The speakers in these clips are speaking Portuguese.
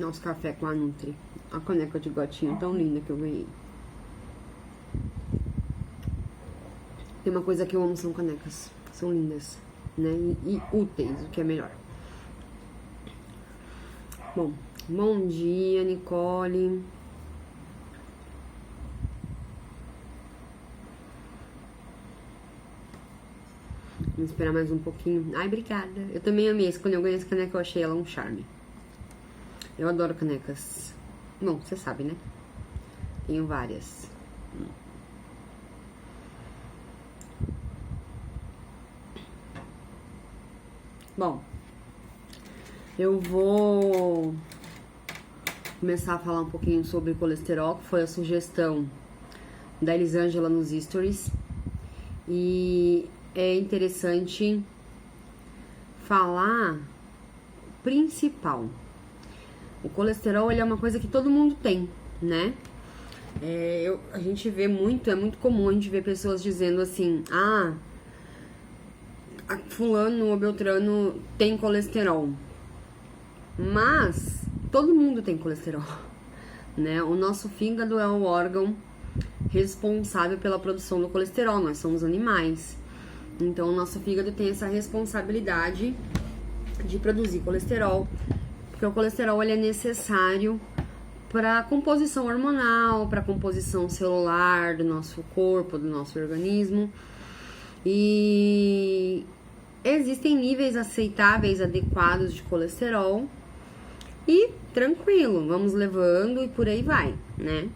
Nosso café com a Nutri. A caneca de gatinho tão linda que eu ganhei. Tem uma coisa que eu amo, são canecas. São lindas, né? E úteis, o que é melhor. Bom dia, Nicole. Vamos esperar mais um pouquinho. Ai, obrigada. Eu também amei. Quando eu ganhei essa caneca, eu achei ela um charme. Eu adoro canecas. Bom, você sabe, né? Tenho várias. Bom, eu vou começar a falar um pouquinho sobre colesterol, que foi a sugestão da Elisângela nos stories. E é interessante falar principal. O colesterol, ele é uma coisa que todo mundo tem, né? A gente vê muito, é muito comum a gente ver pessoas dizendo assim, fulano ou beltrano tem colesterol. Mas todo mundo tem colesterol, né? O nosso fígado é o órgão responsável pela produção do colesterol, nós somos animais. Então o nosso fígado tem essa responsabilidade de produzir colesterol, porque o colesterol ele é necessário para a composição hormonal, para a composição celular do nosso corpo, do nosso organismo. E existem níveis aceitáveis, adequados de colesterol. E tranquilo, vamos levando e por aí vai, né?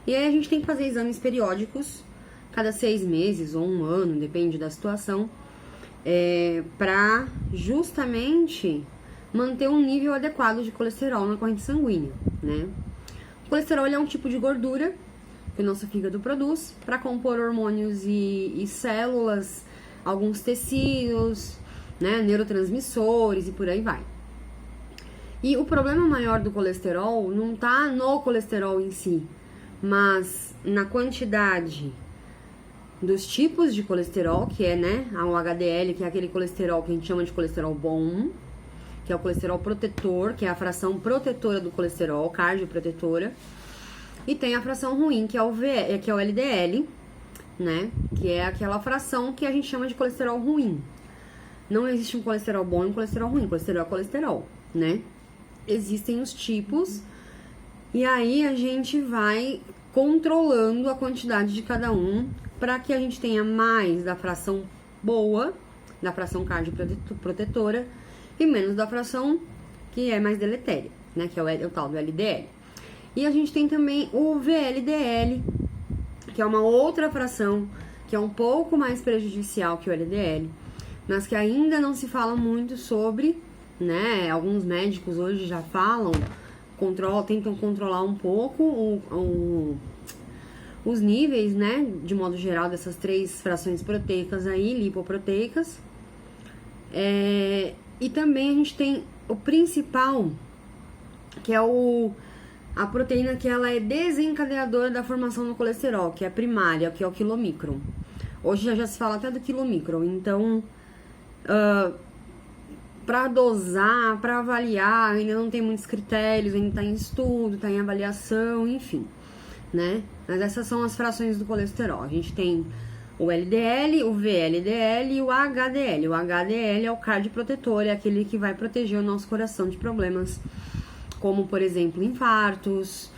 E aí a gente tem que fazer exames periódicos, cada 6 meses ou 1 ano, depende da situação, para justamente manter um nível adequado de colesterol na corrente sanguínea, né? O colesterol é um tipo de gordura que o nosso fígado produz para compor hormônios e células, alguns tecidos, né, neurotransmissores e por aí vai. E o problema maior do colesterol não tá no colesterol em si, mas na quantidade dos tipos de colesterol, que é, né, o HDL, que é aquele colesterol que a gente chama de colesterol bom, que é o colesterol protetor, que é a fração protetora do colesterol, cardioprotetora, e tem a fração ruim, que é o LDL, né, que é aquela fração que a gente chama de colesterol ruim. Não existe um colesterol bom e um colesterol ruim, colesterol é colesterol, né? Existem os tipos, e aí a gente vai controlando a quantidade de cada um para que a gente tenha mais da fração boa, da fração cardioprotetora, e menos da fração que é mais deletéria, né? Que é o tal do LDL. E a gente tem também o VLDL, que é uma outra fração que é um pouco mais prejudicial que o LDL, mas que ainda não se fala muito sobre, né? Alguns médicos hoje já falam, tentam controlar um pouco os níveis, né? De modo geral, dessas 3 frações proteicas aí, lipoproteicas. E também a gente tem o principal, que é a proteína que ela é desencadeadora da formação do colesterol, que é a primária, que é o quilomicron. Hoje já se fala até do quilomicron, então para dosar, para avaliar, ainda não tem muitos critérios, ainda está em estudo, está em avaliação, enfim, né? Mas essas são as frações do colesterol. A gente tem o LDL, o VLDL e o HDL. O HDL é o cardioprotetor, é aquele que vai proteger o nosso coração de problemas como, por exemplo, infartos,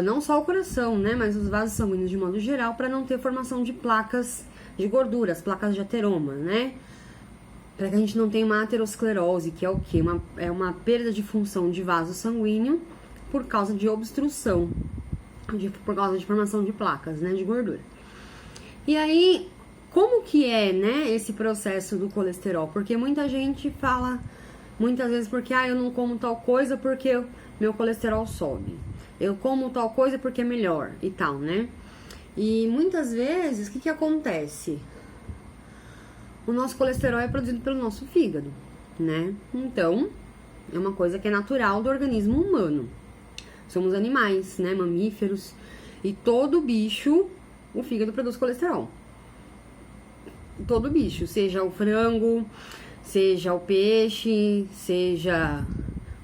não só o coração, né, mas os vasos sanguíneos de modo geral, para não ter formação de placas de gorduras, placas de ateroma, né? Para que a gente não tenha uma aterosclerose, que é o quê? É uma perda de função de vaso sanguíneo por causa de obstrução, por causa de formação de placas, né, de gordura. E aí, como que é, né, esse processo do colesterol? Porque muita gente fala, muitas vezes, porque eu não como tal coisa porque meu colesterol sobe. Eu como tal coisa porque é melhor e tal, né? E muitas vezes, o que acontece? O nosso colesterol é produzido pelo nosso fígado, né? Então, é uma coisa que é natural do organismo humano. Somos animais, né? Mamíferos. E todo bicho, o fígado produz colesterol. Todo bicho, seja o frango, seja o peixe, seja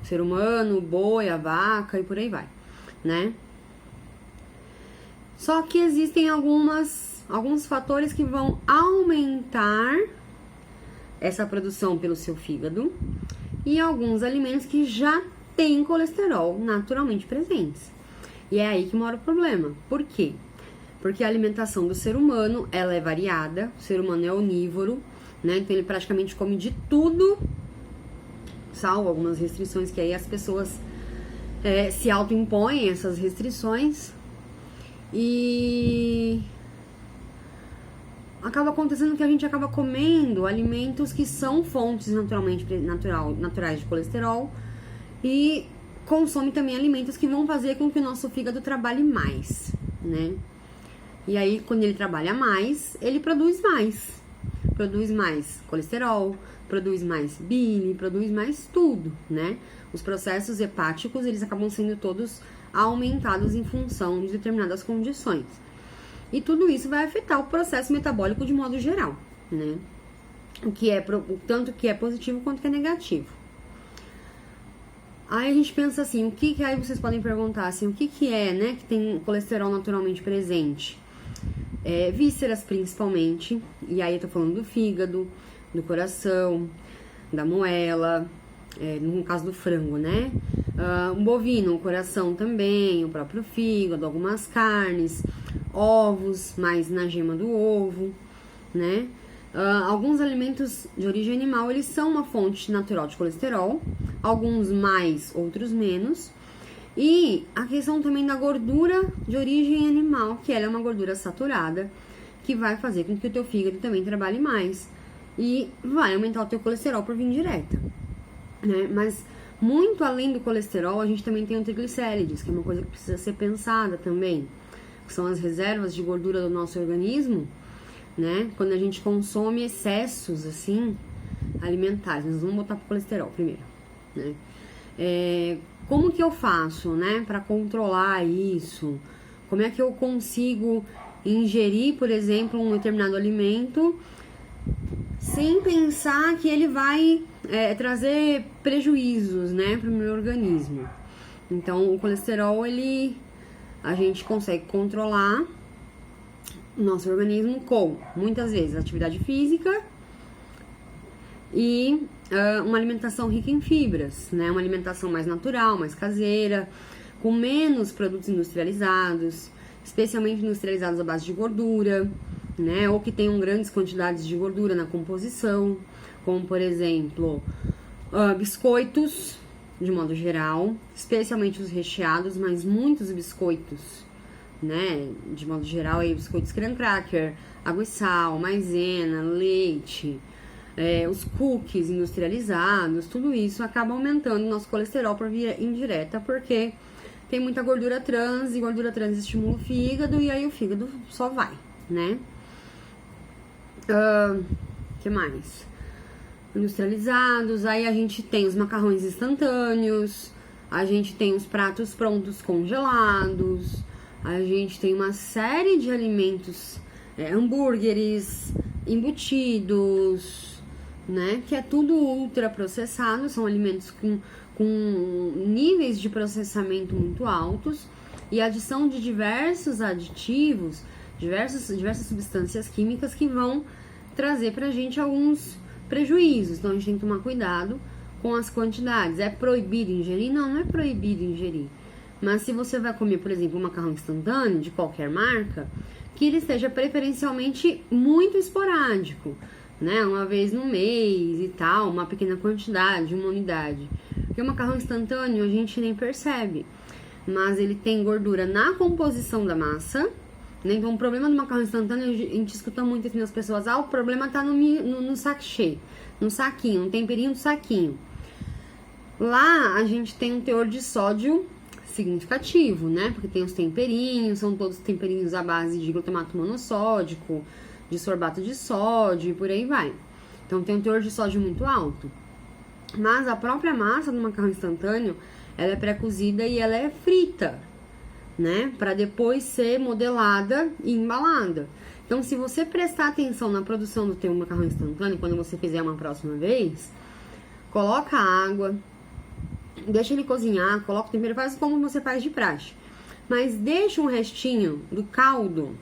ser humano, o boi, a vaca e por aí vai, né? Só que existem alguns fatores que vão aumentar essa produção pelo seu fígado e alguns alimentos que já têm colesterol naturalmente presentes. E é aí que mora o problema. Por quê? Porque a alimentação do ser humano, ela é variada, o ser humano é onívoro, né? Então ele praticamente come de tudo, salvo algumas restrições que aí as pessoas se autoimpõem essas restrições. E acaba acontecendo que a gente acaba comendo alimentos que são fontes naturais de colesterol e consome também alimentos que vão fazer com que o nosso fígado trabalhe mais, né? E aí, quando ele trabalha mais, ele produz mais colesterol, produz mais bile, produz mais tudo, né? Os processos hepáticos, eles acabam sendo todos aumentados em função de determinadas condições. E tudo isso vai afetar o processo metabólico de modo geral, né? Tanto que é positivo quanto que é negativo. Aí a gente pensa assim, aí vocês podem perguntar assim, o que é, né, que tem colesterol naturalmente presente? Vísceras principalmente, e aí eu tô falando do fígado, do coração, da moela, no caso do frango, né? Um bovino, o coração também, o próprio fígado, algumas carnes, ovos, mais na gema do ovo, né? Alguns alimentos de origem animal, eles são uma fonte natural de colesterol, alguns mais, outros menos. E a questão também da gordura de origem animal, que ela é uma gordura saturada, que vai fazer com que o teu fígado também trabalhe mais e vai aumentar o teu colesterol por via direta, né? Mas muito além do colesterol, a gente também tem o triglicérides, que é uma coisa que precisa ser pensada também, que são as reservas de gordura do nosso organismo, né? Quando a gente consome excessos, assim, alimentares. Nós vamos botar pro colesterol primeiro, né? Como que eu faço, né, para controlar isso? Como é que eu consigo ingerir, por exemplo, um determinado alimento sem pensar que ele vai trazer prejuízos, né, para o meu organismo? Então, o colesterol, a gente consegue controlar o nosso organismo com, muitas vezes, atividade física e uma alimentação rica em fibras, né? Uma alimentação mais natural, mais caseira, com menos produtos industrializados, especialmente industrializados à base de gordura, né? Ou que tenham grandes quantidades de gordura na composição, como, por exemplo, biscoitos, de modo geral, especialmente os recheados, mas muitos biscoitos, né? De modo geral, aí, biscoitos creme cracker, água e sal, maisena, leite, os cookies industrializados, tudo isso acaba aumentando o nosso colesterol por via indireta, porque tem muita gordura trans, e gordura trans estimula o fígado, e aí o fígado só vai, né? Que mais? Industrializados, aí a gente tem os macarrões instantâneos, a gente tem os pratos prontos congelados, a gente tem uma série de alimentos, hambúrgueres, embutidos, né? Que é tudo ultraprocessado, são alimentos com níveis de processamento muito altos e adição de diversos aditivos, diversas substâncias químicas que vão trazer pra gente alguns prejuízos. Então a gente tem que tomar cuidado com as quantidades. É proibido ingerir? Não, não é proibido ingerir. Mas se você vai comer, por exemplo, um macarrão instantâneo de qualquer marca, que ele esteja preferencialmente muito esporádico, né? Uma vez no mês e tal, uma pequena quantidade, uma unidade. Porque o macarrão instantâneo a gente nem percebe, mas ele tem gordura na composição da massa, né? Então o problema do macarrão instantâneo, a gente escuta muito assim das pessoas, o problema tá no sachê, no saquinho, no temperinho do saquinho. Lá a gente tem um teor de sódio significativo, né? Porque tem os temperinhos, são todos temperinhos à base de glutamato monossódico, de sorbato de sódio e por aí vai. Então tem um teor de sódio muito alto. Mas a própria massa do macarrão instantâneo, ela é pré-cozida e ela é frita, né? Para depois ser modelada e embalada. Então, se você prestar atenção na produção do teu macarrão instantâneo, quando você fizer uma próxima vez, coloca água, deixa ele cozinhar, coloca o tempero, faz como você faz de praxe. Mas deixa um restinho do caldo,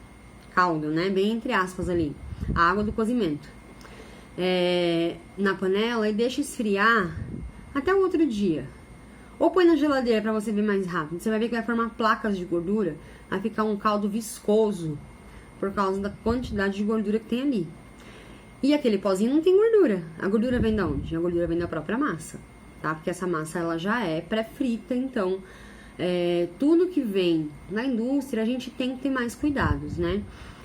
né, bem entre aspas ali, a água do cozimento, na panela e deixa esfriar até o outro dia. Ou põe na geladeira pra você ver mais rápido. Você vai ver que vai formar placas de gordura, vai ficar um caldo viscoso por causa da quantidade de gordura que tem ali. E aquele pozinho não tem gordura. A gordura vem de onde? A gordura vem da própria massa, tá? Porque essa massa ela já é pré-frita, então tudo que vem na indústria a gente tem que ter mais cuidados, né?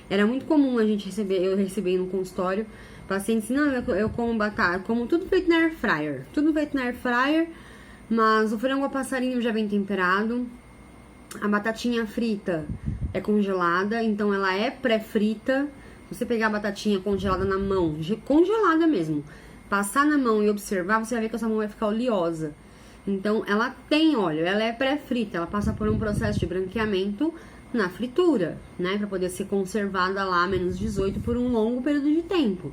Era muito comum a gente eu receber no consultório pacientes, não, eu como batata, como tudo feito na air fryer, mas o frango a passarinho já vem temperado, a batatinha frita é congelada, então ela é pré-frita. Você pegar a batatinha congelada na mão, congelada mesmo, passar na mão e observar, você vai ver que essa mão vai ficar oleosa. Então, ela tem óleo, ela é pré-frita, ela passa por um processo de branqueamento na fritura, né? Pra poder ser conservada lá, menos 18, por um longo período de tempo.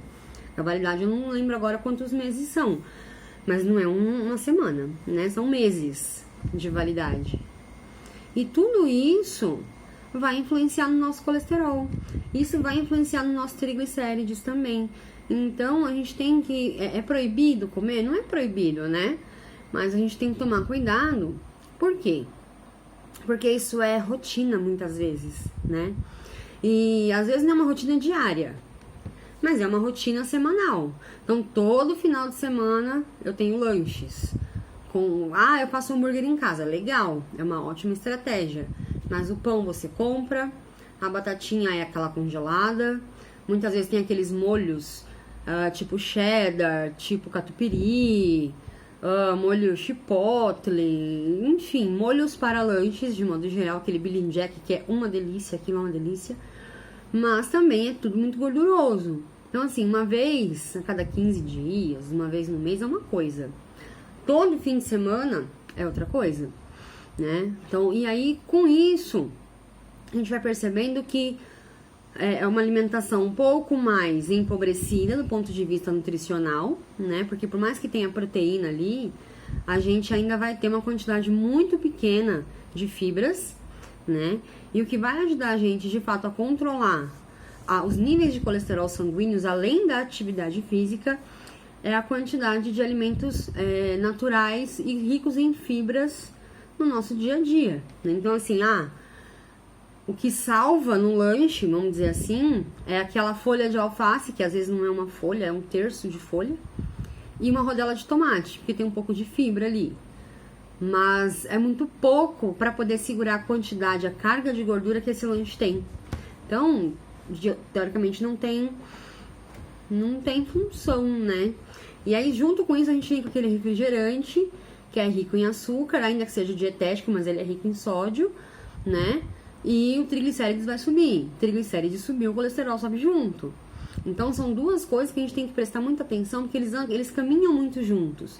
A validade eu não lembro agora quantos meses são, mas não é uma semana, né? São meses de validade. E tudo isso vai influenciar no nosso colesterol. Isso vai influenciar no nosso triglicérides também. Então, a gente tem que... É proibido comer? Não é proibido, né? Mas a gente tem que tomar cuidado. Por quê? Porque isso é rotina, muitas vezes, né? E, às vezes, não é uma rotina diária, mas é uma rotina semanal. Então, todo final de semana, eu tenho lanches. Eu faço hambúrguer em casa. Legal, é uma ótima estratégia. Mas o pão você compra, a batatinha é aquela congelada. Muitas vezes tem aqueles molhos, tipo cheddar, tipo catupiry, molho chipotle, enfim, molhos para lanches, de modo geral, aquele Billy Jack, que é uma delícia, aquilo é uma delícia. Mas também é tudo muito gorduroso. Então, assim, uma vez a cada 15 dias, uma vez no mês é uma coisa. Todo fim de semana é outra coisa, né? Então, e aí, com isso, a gente vai percebendo que é uma alimentação um pouco mais empobrecida do ponto de vista nutricional, né? Porque por mais que tenha proteína ali, a gente ainda vai ter uma quantidade muito pequena de fibras, né? E o que vai ajudar a gente, de fato, a controlar os níveis de colesterol sanguíneos, além da atividade física, é a quantidade de alimentos naturais e ricos em fibras no nosso dia a dia, né? Então, assim, o que salva no lanche, vamos dizer assim, é aquela folha de alface, que às vezes não é uma folha, é um terço de folha, e uma rodela de tomate, porque tem um pouco de fibra ali. Mas é muito pouco para poder segurar a quantidade, a carga de gordura que esse lanche tem. Então, teoricamente, não tem função, né? E aí, junto com isso, a gente tem aquele refrigerante, que é rico em açúcar, ainda que seja dietético, mas ele é rico em sódio, né? E o triglicérides vai subir. O triglicérides subiu, o colesterol sobe junto. Então, são duas coisas que a gente tem que prestar muita atenção, porque eles caminham muito juntos,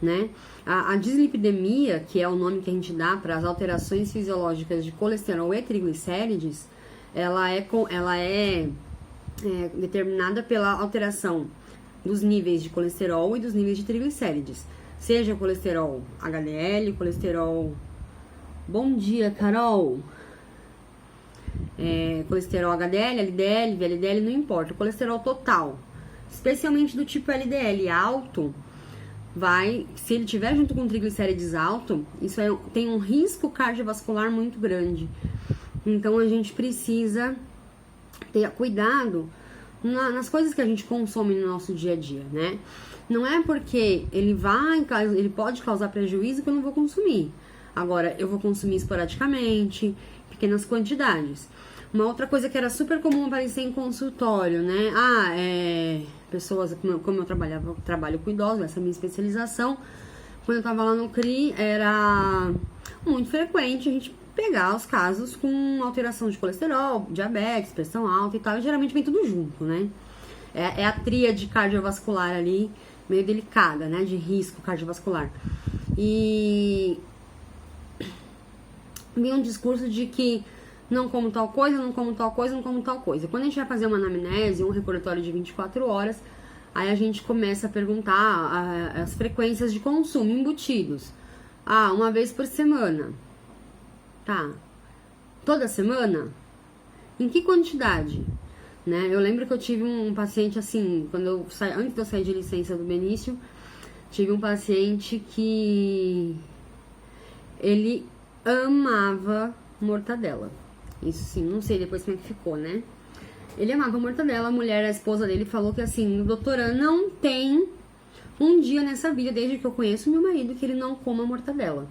né? A dislipidemia, que é o nome que a gente dá para as alterações fisiológicas de colesterol e triglicérides, ela é determinada pela alteração dos níveis de colesterol e dos níveis de triglicérides. Seja o colesterol HDL, colesterol... Bom dia, Carol! Colesterol HDL, LDL, VLDL, não importa. O colesterol total, especialmente do tipo LDL alto, se ele tiver junto com triglicérides alto, isso tem um risco cardiovascular muito grande. Então, a gente precisa ter cuidado nas coisas que a gente consome no nosso dia a dia, né? Não é porque ele pode causar prejuízo que eu não vou consumir. Agora, eu vou consumir esporadicamente, pequenas quantidades. Uma outra coisa que era super comum aparecer em consultório, né? Pessoas, como eu trabalho com idosos, essa é a minha especialização. Quando eu tava lá no CRI, era muito frequente a gente pegar os casos com alteração de colesterol, diabetes, pressão alta e tal. E geralmente vem tudo junto, né? É a tríade cardiovascular ali, meio delicada, né? De risco cardiovascular. E vem um discurso de que não como tal coisa, não como tal coisa, não como tal coisa. Quando a gente vai fazer uma anamnese, um recordatório de 24 horas, aí a gente começa a perguntar as frequências de consumo embutidos. Ah, uma vez por semana. Tá. Toda semana? Em que quantidade? Né? Eu lembro que eu tive um paciente assim, antes de eu sair de licença do Benício, tive um paciente que ele amava mortadela. Isso sim, não sei depois como é que ficou, né? Ele amava mortadela, a esposa dele, falou que assim, doutora, não tem um dia nessa vida, desde que eu conheço meu marido, que ele não coma mortadela.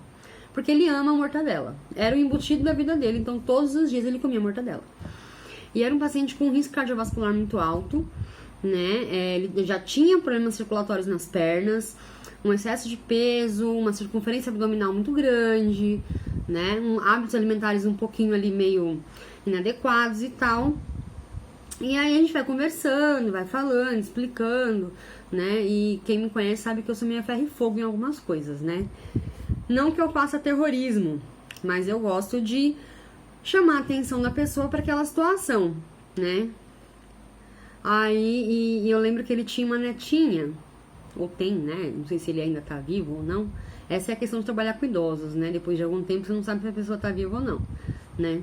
Porque ele ama mortadela. Era o embutido da vida dele, então todos os dias ele comia mortadela. E era um paciente com risco cardiovascular muito alto, né? Ele já tinha problemas circulatórios nas pernas, um excesso de peso, uma circunferência abdominal muito grande, né? Hábitos alimentares um pouquinho ali meio inadequados e tal. E aí a gente vai conversando, vai falando, explicando, né? E quem me conhece sabe que eu sou meio ferro e fogo em algumas coisas, né? Não que eu faça terrorismo, mas eu gosto de chamar a atenção da pessoa para aquela situação, né? Aí, e eu lembro que ele tinha uma netinha, ou tem, né? Não sei se ele ainda tá vivo ou não. Essa é a questão de trabalhar com idosos, né? Depois de algum tempo você não sabe se a pessoa tá viva ou não, né?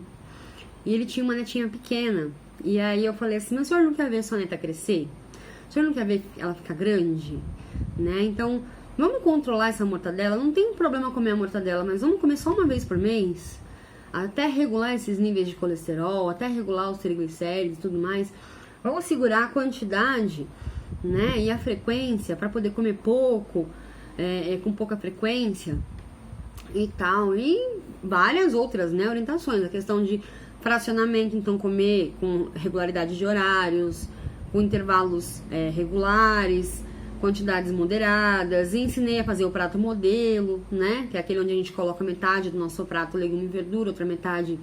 E ele tinha uma netinha pequena. E aí eu falei assim, mas o senhor não quer ver sua neta crescer? O senhor não quer ver ela ficar grande? Né? Então, vamos controlar essa mortadela? Não tem problema comer a mortadela, mas vamos comer só uma vez por mês? Até regular esses níveis de colesterol, até regular os triglicéridos e tudo mais. Vamos segurar a quantidade, né? E a frequência para poder comer pouco, com pouca frequência e tal. E várias outras, né, orientações. A questão de fracionamento, então comer com regularidade de horários, com intervalos regulares, quantidades moderadas. Ensinei a fazer o prato modelo, né? Que é aquele onde a gente coloca metade do nosso prato legume e verdura, outra metade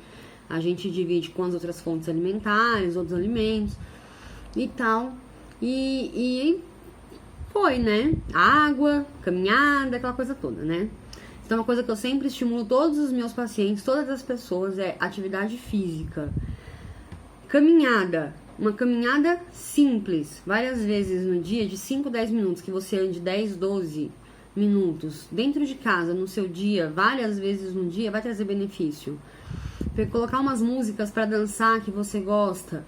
a gente divide com as outras fontes alimentares, outros alimentos e tal. E foi, né? Água, caminhada, aquela coisa toda, né? Então, uma coisa que eu sempre estimulo todos os meus pacientes, todas as pessoas, é atividade física. Caminhada. Uma caminhada simples, várias vezes no dia, de 5, 10 minutos, que você ande 10, 12 minutos dentro de casa, no seu dia, várias vezes no dia, vai trazer benefício. Colocar umas músicas para dançar que você gosta.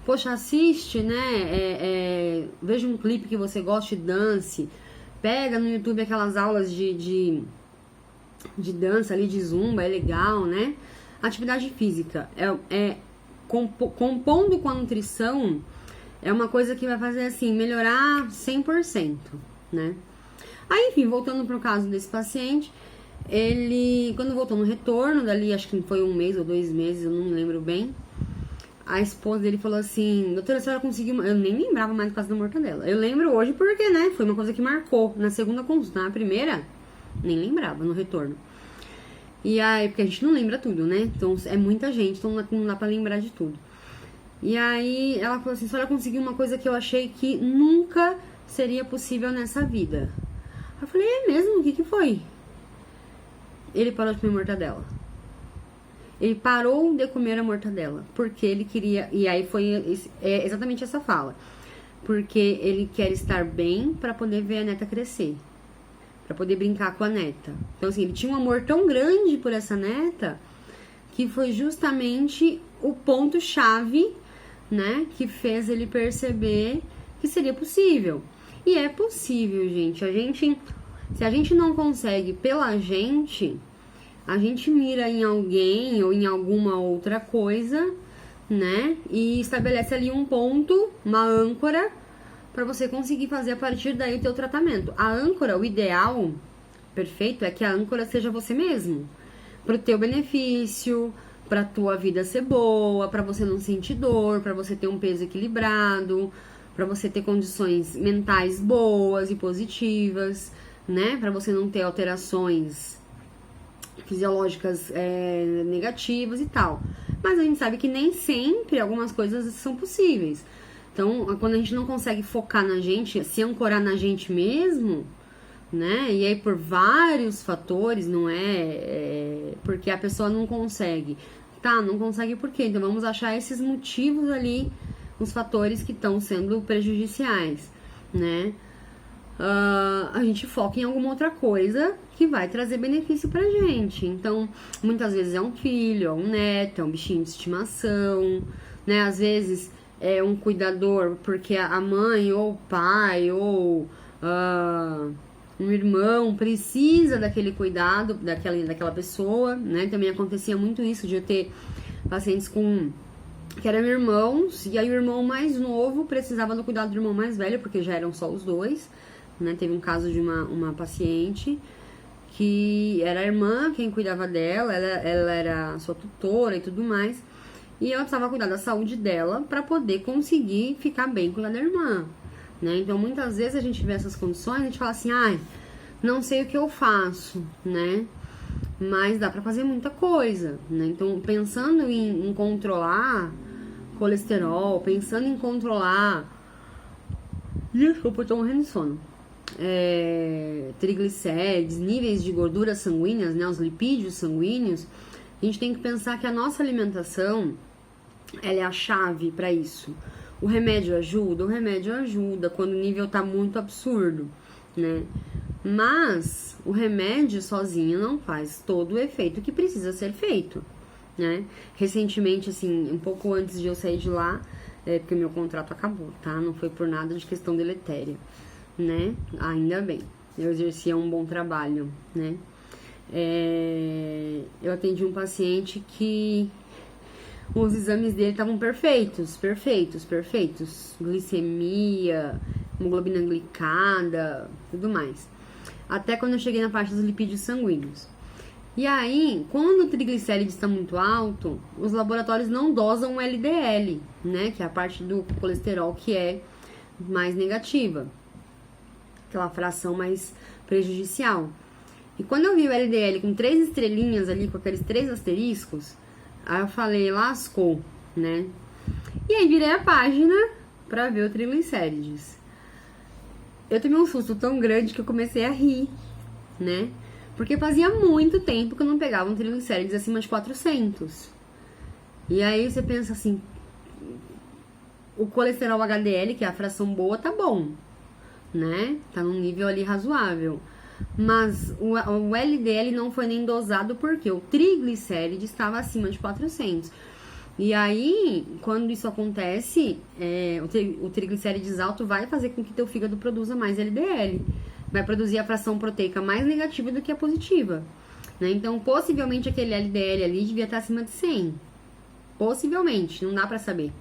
Poxa, assiste, né? Veja um clipe que você gosta e dance. Pega no YouTube aquelas aulas de dança ali, de zumba, é legal, né? Atividade física compondo com a nutrição é uma coisa que vai fazer assim, melhorar 100%, né? Aí, enfim, voltando pro caso desse paciente, ele, quando voltou no retorno, dali acho que foi 1 mês ou 2 meses, eu não me lembro bem, a esposa dele falou assim, doutora, a senhora conseguiu... Eu nem lembrava mais do caso da mortadela. Eu lembro hoje porque, né, foi uma coisa que marcou na segunda consulta. Na primeira, nem lembrava, no retorno. E aí, porque a gente não lembra tudo, né? Então, é muita gente, então não dá pra lembrar de tudo. E aí, ela falou assim, a senhora conseguiu uma coisa que eu achei que nunca seria possível nessa vida. Eu falei, é mesmo? O que foi? Ele parou de comer mortadela. Ele parou de comer a mortadela, porque ele queria... E aí foi exatamente essa fala. Porque ele quer estar bem para poder ver a neta crescer. Para poder brincar com a neta. Então, assim, ele tinha um amor tão grande por essa neta, que foi justamente o ponto-chave, né? Que fez ele perceber que seria possível. E é possível, gente. Se a gente não consegue pela gente... A gente mira em alguém ou em alguma outra coisa, né? E estabelece ali um ponto, uma âncora, para você conseguir fazer a partir daí o teu tratamento. A âncora, o ideal perfeito é que a âncora seja você mesmo. Pro teu benefício, pra tua vida ser boa, pra você não sentir dor, pra você ter um peso equilibrado, pra você ter condições mentais boas e positivas, né? Pra você não ter alterações fisiológicas negativas e tal. Mas a gente sabe que nem sempre algumas coisas são possíveis. Então, quando a gente não consegue focar na gente, se ancorar na gente mesmo, né? E aí por vários fatores, não porque a pessoa não consegue. Tá, não consegue por quê? Então vamos achar esses motivos ali, os fatores que estão sendo prejudiciais, né? a gente foca em alguma outra coisa que vai trazer benefício pra gente. Então, muitas vezes é um filho, é um neto, é um bichinho de estimação, né? Às vezes é um cuidador porque a mãe ou o pai ou um irmão precisa daquele cuidado daquela pessoa, né? Também acontecia muito isso de eu ter pacientes que eram irmãos, e aí o irmão mais novo precisava do cuidado do irmão mais velho, porque já eram só os dois, né? Teve um caso de uma paciente que era a irmã quem cuidava dela, ela era sua tutora e tudo mais, e ela precisava cuidar da saúde dela para poder conseguir ficar bem com a da irmã, né? Então, muitas vezes a gente vê essas condições, a gente fala assim, ai, não sei o que eu faço, né? Mas dá pra fazer muita coisa, né? Então, pensando em controlar colesterol, pensando em controlar... Desculpa, eu tô morrendo de sono. Triglicérides, níveis de gorduras sanguíneas, né? Os lipídios sanguíneos. A gente tem que pensar que a nossa alimentação, ela é a chave pra isso. O remédio ajuda quando o nível tá muito absurdo, né? Mas o remédio sozinho não faz todo o efeito que precisa ser feito, né? Recentemente, assim, um pouco antes de eu sair de lá, porque o meu contrato acabou, tá? Não foi por nada de questão deletéria, né? Ainda bem, eu exercia um bom trabalho, né? Eu atendi um paciente que os exames dele estavam perfeitos. Glicemia, hemoglobina glicada, tudo mais. Até quando eu cheguei na parte dos lipídios sanguíneos. E aí, quando o triglicéride está muito alto, os laboratórios não dosam o LDL, né? Que é a parte do colesterol que é mais negativa. Aquela fração mais prejudicial. E quando eu vi o LDL com 3 estrelinhas ali, com aqueles 3 asteriscos, aí eu falei, lascou, né? E aí virei a página pra ver o triglicérides. Eu tomei um susto tão grande que eu comecei a rir, né? Porque fazia muito tempo que eu não pegava um triglicérides acima de 400. E aí você pensa assim, o colesterol HDL, que é a fração boa, tá bom, né? Tá num nível ali razoável. Mas o LDL não foi nem dosado porque o triglicéride estava acima de 400. E aí, quando isso acontece, o triglicérides alto vai fazer com que teu fígado produza mais LDL. Vai produzir a fração proteica mais negativa do que a positiva, né? Então, possivelmente, aquele LDL ali devia estar acima de 100. Possivelmente, não dá pra saber.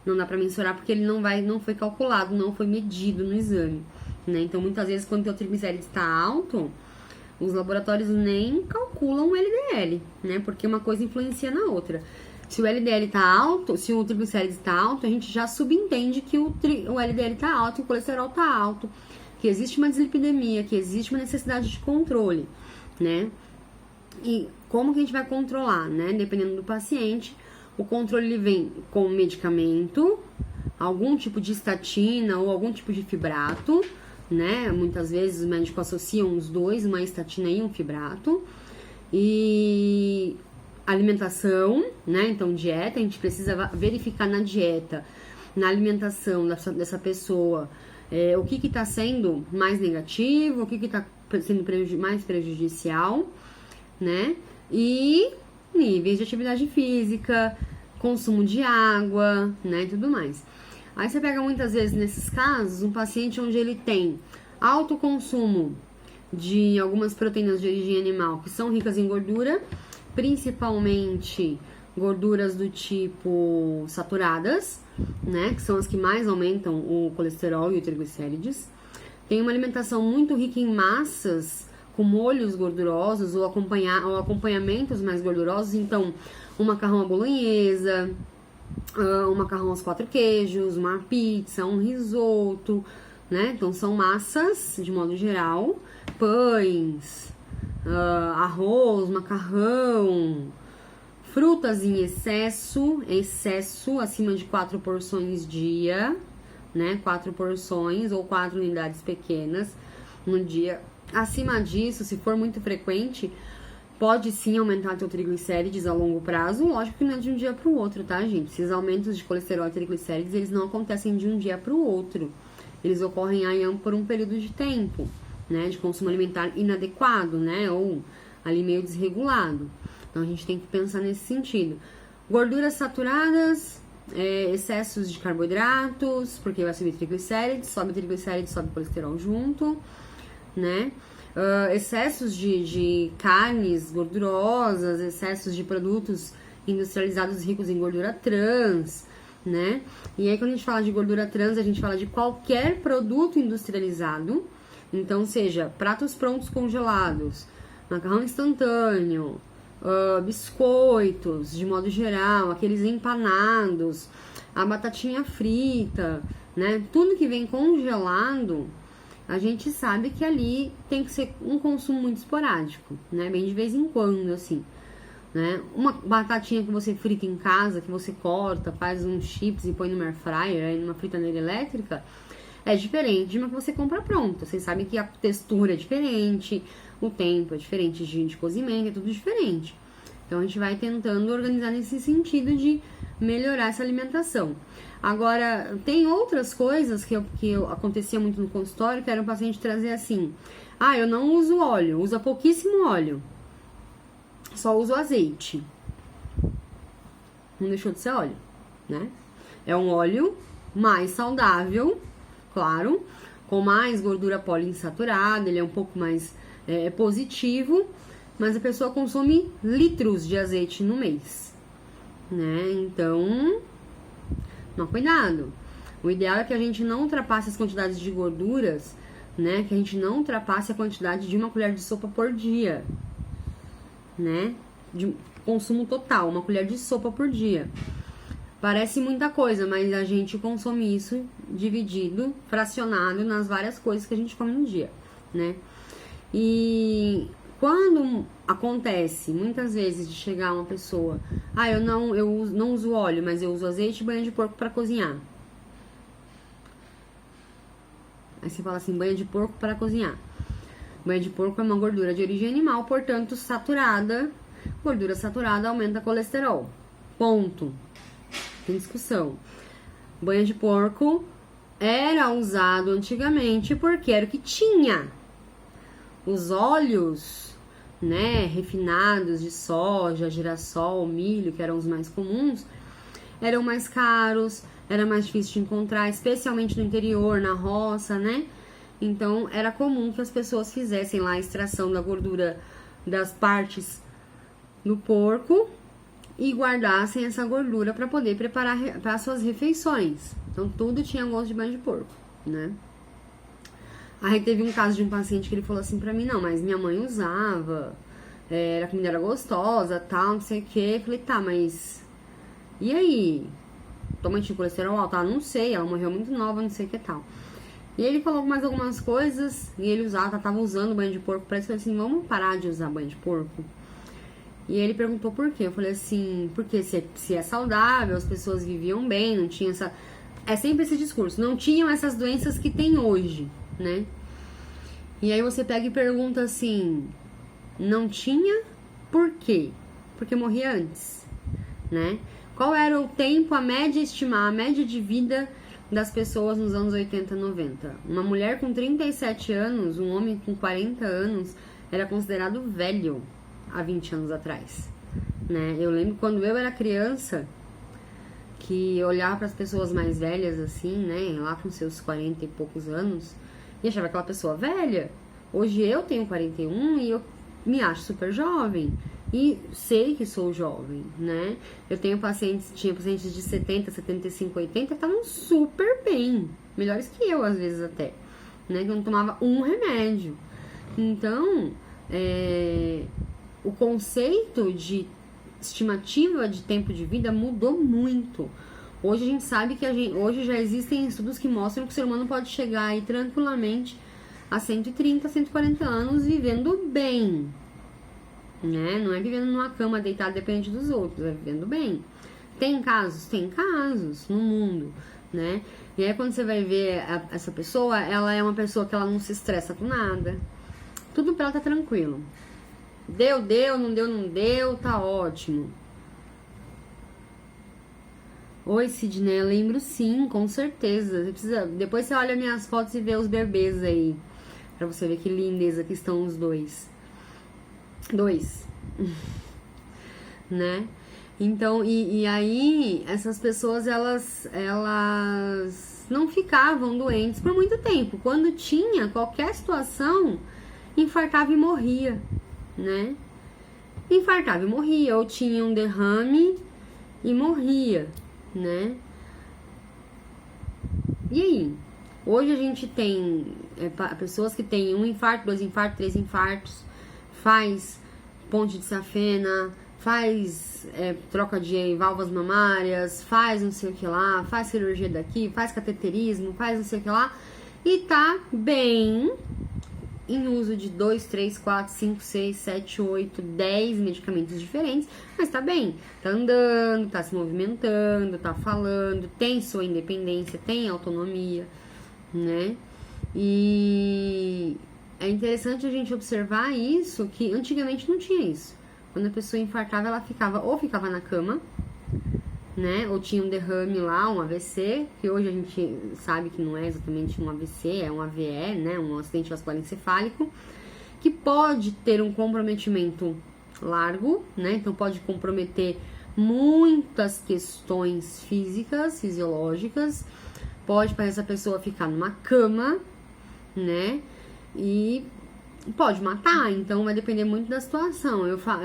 Não dá pra mensurar porque ele não foi calculado, não foi medido no exame, né? Então, muitas vezes, quando o teu triglicérides está alto, os laboratórios nem calculam o LDL, né? Porque uma coisa influencia na outra. Se o LDL tá alto, se o triglicérides tá alto, a gente já subentende que o LDL tá alto, o colesterol tá alto, que existe uma dislipidemia, que existe uma necessidade de controle, né? E como que a gente vai controlar, né? Dependendo do paciente, o controle ele vem com medicamento, algum tipo de estatina ou algum tipo de fibrato, né? Muitas vezes os médicos associam os dois, uma estatina e um fibrato. E alimentação, né? Então, dieta, a gente precisa verificar na dieta, na alimentação dessa pessoa, o que está sendo mais negativo, o que está sendo mais prejudicial, né? E níveis de atividade física, consumo de água, né? E tudo mais. Aí você pega muitas vezes nesses casos um paciente onde ele tem alto consumo de algumas proteínas de origem animal que são ricas em gordura, principalmente gorduras do tipo saturadas, né, que são as que mais aumentam o colesterol e o triglicérides. Tem uma alimentação muito rica em massas, com molhos gordurosos ou acompanhamentos mais gordurosos, então um macarrão à bolonhesa, um macarrão aos 4 queijos, uma pizza, um risoto, né? Então são massas de modo geral, pães, arroz, macarrão, frutas em excesso, acima de 4 porções dia, né? 4 porções ou 4 unidades pequenas no dia. Acima disso, se for muito frequente, pode sim aumentar teu triglicérides a longo prazo. Lógico que não é de um dia para o outro, tá, gente? Esses aumentos de colesterol e triglicérides, eles não acontecem de um dia para o outro. eles ocorrem aí por um período de tempo, né, de consumo alimentar inadequado, né, ou ali meio desregulado. Então a gente tem que pensar nesse sentido. Gorduras saturadas, excessos de carboidratos, porque vai subir triglicérides, sobe colesterol junto, né? Excessos de carnes gordurosas, excessos de produtos industrializados ricos em gordura trans, né? E aí quando a gente fala de gordura trans, a gente fala de qualquer produto industrializado, então seja pratos prontos congelados, macarrão instantâneo, biscoitos, de modo geral, aqueles empanados, a batatinha frita, né? Tudo que vem congelado, a gente sabe que ali tem que ser um consumo muito esporádico, né? Bem de vez em quando, assim, né? Uma batatinha que você frita em casa, que você corta, faz uns chips e põe no air fryer, aí numa fritadeira elétrica, é diferente de uma que você compra pronta. Vocês sabem que a textura é diferente, o tempo é diferente de cozimento, é tudo diferente. Então a gente vai tentando organizar nesse sentido de melhorar essa alimentação. Agora, tem outras coisas que acontecia muito no consultório, que era um paciente trazer assim: eu não uso óleo, usa pouquíssimo óleo, só uso azeite. Não deixou de ser óleo, né? É um óleo mais saudável, claro, com mais gordura poliinsaturada, ele é um pouco mais positivo, mas a pessoa consome litros de azeite no mês, né? Então, não, cuidado. O ideal é que a gente não ultrapasse as quantidades de gorduras, né? Que a gente não ultrapasse a quantidade de uma colher de sopa por dia, né? De consumo total, uma colher de sopa por dia. Parece muita coisa, mas a gente consome isso dividido, fracionado nas várias coisas que a gente come no dia, né? E quando acontece, muitas vezes, de chegar uma pessoa, eu não uso óleo, mas eu uso azeite e banha de porco para cozinhar. Aí você fala assim, banha de porco para cozinhar. Banha de porco é uma gordura de origem animal, portanto, saturada. Gordura saturada aumenta colesterol. Ponto. Tem discussão. Banha de porco era usado antigamente porque era o que tinha. Os óleos, né, refinados de soja, girassol, milho, que eram os mais comuns, eram mais caros, era mais difícil de encontrar, especialmente no interior, na roça, né? Então, era comum que as pessoas fizessem lá a extração da gordura das partes do porco e guardassem essa gordura para poder preparar para suas refeições. Então, tudo tinha gosto de banha de porco, né? Aí teve um caso de um paciente que ele falou assim pra mim, não, mas minha mãe usava, a comida era gostosa, tal, não sei o que. Eu falei, tá, mas e aí? Tua mãe tinha colesterol alto? Não sei, ela morreu muito nova, não sei o que tal. E ele falou mais algumas coisas, e ele tava usando banho de porco, parece que eu falei assim, vamos parar de usar banho de porco? E ele perguntou por quê. Eu falei assim, porque se é saudável, as pessoas viviam bem, não tinha essa... É sempre esse discurso, não tinham essas doenças que tem hoje, né? E aí você pega e pergunta assim, não tinha? Por quê? Porque morria antes, né? Qual era o tempo, a média de vida das pessoas nos anos 80, 90? Uma mulher com 37 anos, um homem com 40 anos, era considerado velho há 20 anos atrás, né? Eu lembro quando eu era criança, que olhava para as pessoas mais velhas assim, né, lá com seus 40 e poucos anos, e achava aquela pessoa velha. Hoje eu tenho 41 e eu me acho super jovem e sei que sou jovem, né? Eu tinha pacientes de 70, 75, 80 que estavam super bem, melhores que eu às vezes até, né, que eu não tomava um remédio. Então, o conceito de estimativa de tempo de vida mudou muito. Hoje a gente sabe que hoje já existem estudos que mostram que o ser humano pode chegar aí tranquilamente a 130, 140 anos vivendo bem, né? Não é vivendo numa cama deitado dependente dos outros, é vivendo bem. Tem casos no mundo, né? E aí quando você vai ver essa pessoa, ela é uma pessoa que ela não se estressa com nada. Tudo pra ela tá tranquilo. Deu, não deu, tá ótimo. Oi, Sidney, eu lembro sim, com certeza. Você precisa... Depois você olha minhas fotos e vê os bebês aí. Pra você ver que lindeza que estão os dois. Né? Então, e aí, essas pessoas, elas não ficavam doentes por muito tempo. Quando tinha qualquer situação, infartava e morria, né? Infartava e morria, ou tinha um derrame e morria, né? E aí? Hoje a gente tem pessoas que têm 1 infarto, 2 infartos, 3 infartos, faz ponte de safena, faz troca de válvulas mamárias, faz não sei o que lá, faz cirurgia daqui, faz cateterismo, faz não sei o que lá, e tá bem em uso de 2, 3, 4, 5, 6, 7, 8, 10 medicamentos diferentes, mas tá bem, tá andando, tá se movimentando, tá falando, tem sua independência, tem autonomia, né? E é interessante a gente observar isso, que antigamente não tinha isso. Quando a pessoa infartava, ela ficava na cama, né? Ou tinha um derrame lá, um AVC, que hoje a gente sabe que não é exatamente um AVC, é um AVE, né? Um acidente vascular encefálico, que pode ter um comprometimento largo, né? Então pode comprometer muitas questões físicas, fisiológicas, pode para essa pessoa ficar numa cama, né? E pode matar, então vai depender muito da situação. Eu falava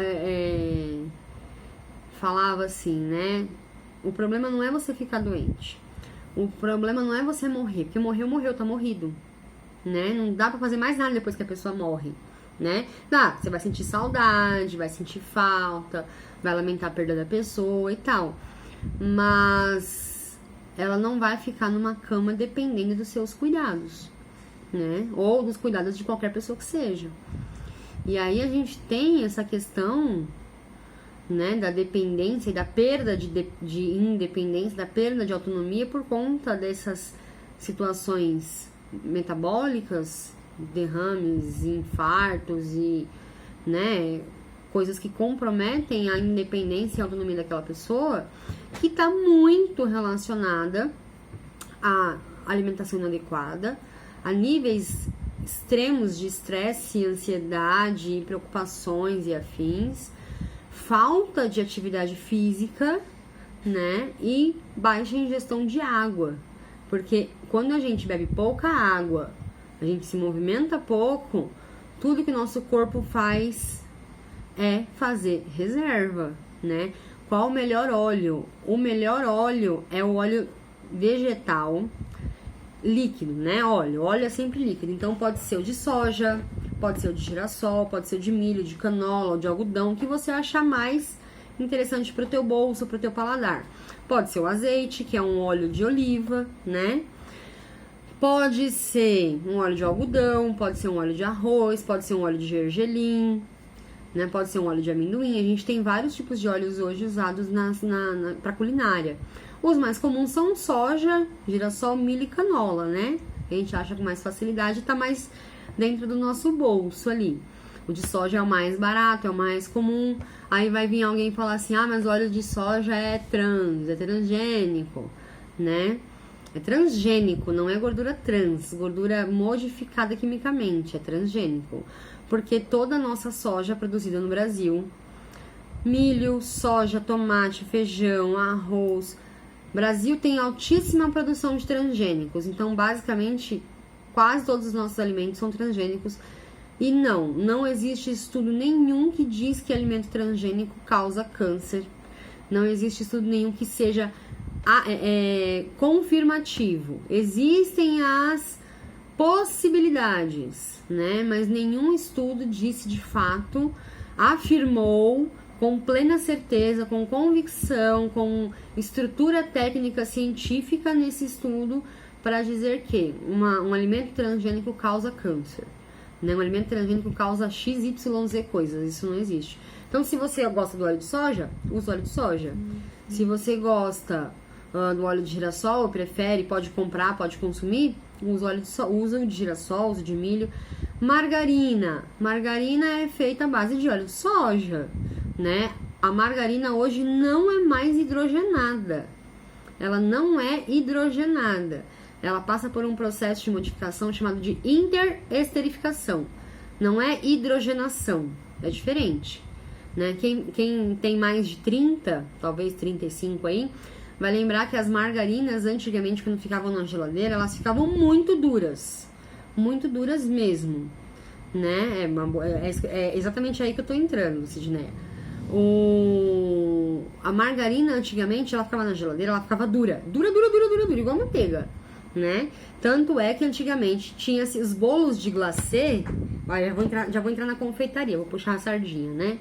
assim, né? O problema não é você ficar doente. O problema não é você morrer, porque morreu, tá morrido, né? Não dá pra fazer mais nada depois que a pessoa morre, né? Você vai sentir saudade, vai sentir falta, vai lamentar a perda da pessoa e tal. Mas ela não vai ficar numa cama dependendo dos seus cuidados, né? Ou dos cuidados de qualquer pessoa que seja. E aí a gente tem essa questão, né, da dependência e da perda de independência, da perda de autonomia por conta dessas situações metabólicas, derrames, infartos e, né, coisas que comprometem a independência e a autonomia daquela pessoa, que está muito relacionada à alimentação inadequada, a níveis extremos de estresse, ansiedade, preocupações e afins, falta de atividade física, né, e baixa ingestão de água, porque quando a gente bebe pouca água, a gente se movimenta pouco, tudo que nosso corpo faz é fazer reserva, né? Qual o melhor óleo? O melhor óleo é o óleo vegetal líquido, né? Óleo é sempre líquido, então pode ser o de soja, pode ser o de girassol, pode ser o de milho, de canola, ou de algodão, que você achar mais interessante para o teu bolso, para o teu paladar. Pode ser o azeite, que é um óleo de oliva, né? Pode ser um óleo de algodão, pode ser um óleo de arroz, pode ser um óleo de gergelim, né? Pode ser um óleo de amendoim. A gente tem vários tipos de óleos hoje usados para culinária. Os mais comuns são soja, girassol, milho e canola, né? A gente acha com mais facilidade, tá mais dentro do nosso bolso ali. O de soja é o mais barato, é o mais comum. Aí vai vir alguém falar assim, mas o óleo de soja é transgênico, né? É transgênico, não é gordura trans, gordura modificada quimicamente, é transgênico. Porque toda a nossa soja é produzida no Brasil, milho, soja, tomate, feijão, arroz. Brasil tem altíssima produção de transgênicos, então basicamente quase todos os nossos alimentos são transgênicos. E não existe estudo nenhum que diz que alimento transgênico causa câncer. Não existe estudo nenhum que seja confirmativo. Existem as possibilidades, né? Mas nenhum estudo disse de fato, afirmou com plena certeza, com convicção, com estrutura técnica científica nesse estudo para dizer que um alimento transgênico causa câncer, né? Um alimento transgênico causa XYZ coisas, isso não existe. Então, se você gosta do óleo de soja, usa óleo de soja. Se você gosta do óleo de girassol, prefere, pode comprar, pode consumir, usa o de girassol, usa o de milho. Margarina é feita à base de óleo de soja, né? A margarina hoje não é mais hidrogenada. ela não é hidrogenada. Ela passa por um processo de modificação chamado de interesterificação. Não é hidrogenação, é diferente. Né? Quem tem mais de 30, talvez 35 aí, vai lembrar que as margarinas, antigamente, quando ficavam na geladeira, elas ficavam muito duras mesmo. Né? É exatamente aí que eu tô entrando, Sidneia. A margarina, antigamente, ela ficava na geladeira, ela ficava dura, igual manteiga, né? Tanto é que antigamente tinha os bolos de glacê. Já vou entrar na confeitaria, vou puxar a sardinha, né?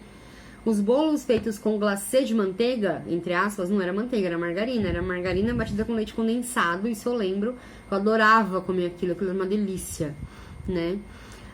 Os bolos feitos com glacê de manteiga, entre aspas, não era manteiga, era margarina batida com leite condensado. Isso eu lembro, eu adorava comer aquilo era uma delícia, né?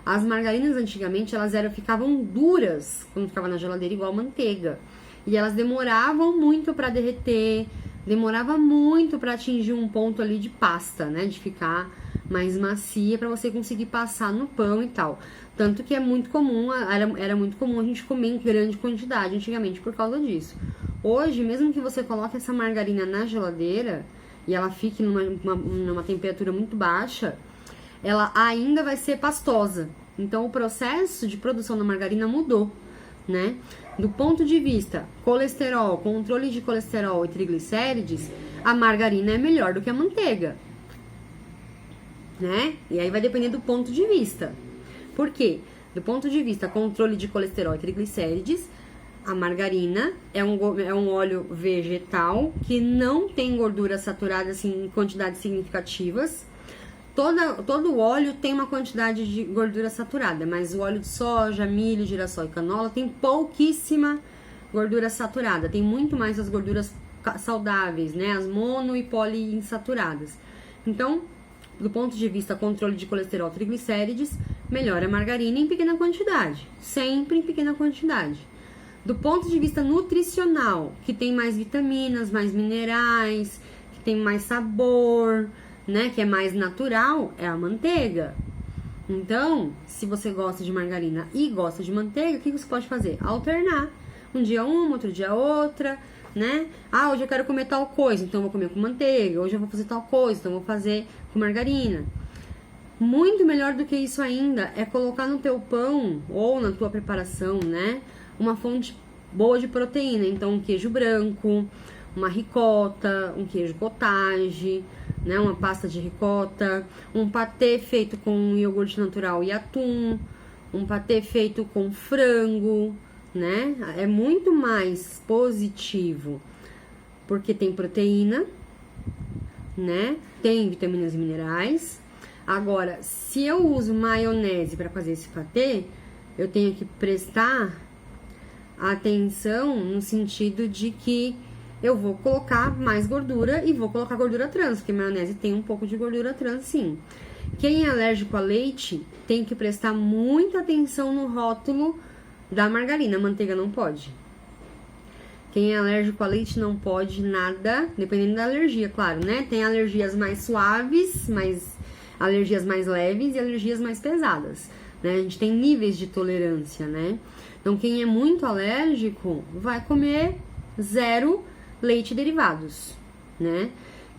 As margarinas antigamente, elas ficavam duras quando ficava na geladeira, igual manteiga. E elas demoravam muito para derreter, demorava muito para atingir um ponto ali de pasta, né? De ficar mais macia para você conseguir passar no pão e tal. Tanto que é muito comum, era muito comum a gente comer em grande quantidade antigamente por causa disso. Hoje, mesmo que você coloque essa margarina na geladeira e ela fique numa temperatura muito baixa, ela ainda vai ser pastosa. Então, o processo de produção da margarina mudou, né? Do ponto de vista colesterol, controle de colesterol e triglicérides, a margarina é melhor do que a manteiga, né? E aí vai depender do ponto de vista. Por quê? Do ponto de vista controle de colesterol e triglicérides, a margarina é um óleo vegetal que não tem gordura saturada assim, em quantidades significativas. Todo óleo tem uma quantidade de gordura saturada, mas o óleo de soja, milho, girassol e canola tem pouquíssima gordura saturada. Tem muito mais as gorduras saudáveis, né? As mono e poliinsaturadas. Então, do ponto de vista controle de colesterol e triglicérides, melhor a margarina em pequena quantidade. Sempre em pequena quantidade. Do ponto de vista nutricional, que tem mais vitaminas, mais minerais, que tem mais sabor, né, que é mais natural, é a manteiga. Então, se você gosta de margarina e gosta de manteiga, o que você pode fazer? Alternar. Um dia uma, outro dia outra, né? Ah, hoje eu quero comer tal coisa, então eu vou comer com manteiga. Hoje eu vou fazer tal coisa, então eu vou fazer com margarina. Muito melhor do que isso ainda é colocar no teu pão ou na tua preparação, né, uma fonte boa de proteína. Então, um queijo branco, uma ricota, um queijo cottage, né, uma pasta de ricota, um patê feito com iogurte natural e atum, um patê feito com frango, né? É muito mais positivo, porque tem proteína, né? Tem vitaminas e minerais. Agora, se eu uso maionese para fazer esse patê, eu tenho que prestar atenção no sentido de que eu vou colocar mais gordura e vou colocar gordura trans, porque maionese tem um pouco de gordura trans, sim. Quem é alérgico a leite tem que prestar muita atenção no rótulo da margarina. A manteiga não pode. Quem é alérgico a leite não pode nada, dependendo da alergia, claro, né? Tem alergias mais suaves, alergias mais leves e alergias mais pesadas, né? A gente tem níveis de tolerância, né? Então, quem é muito alérgico vai comer zero leite e derivados, né?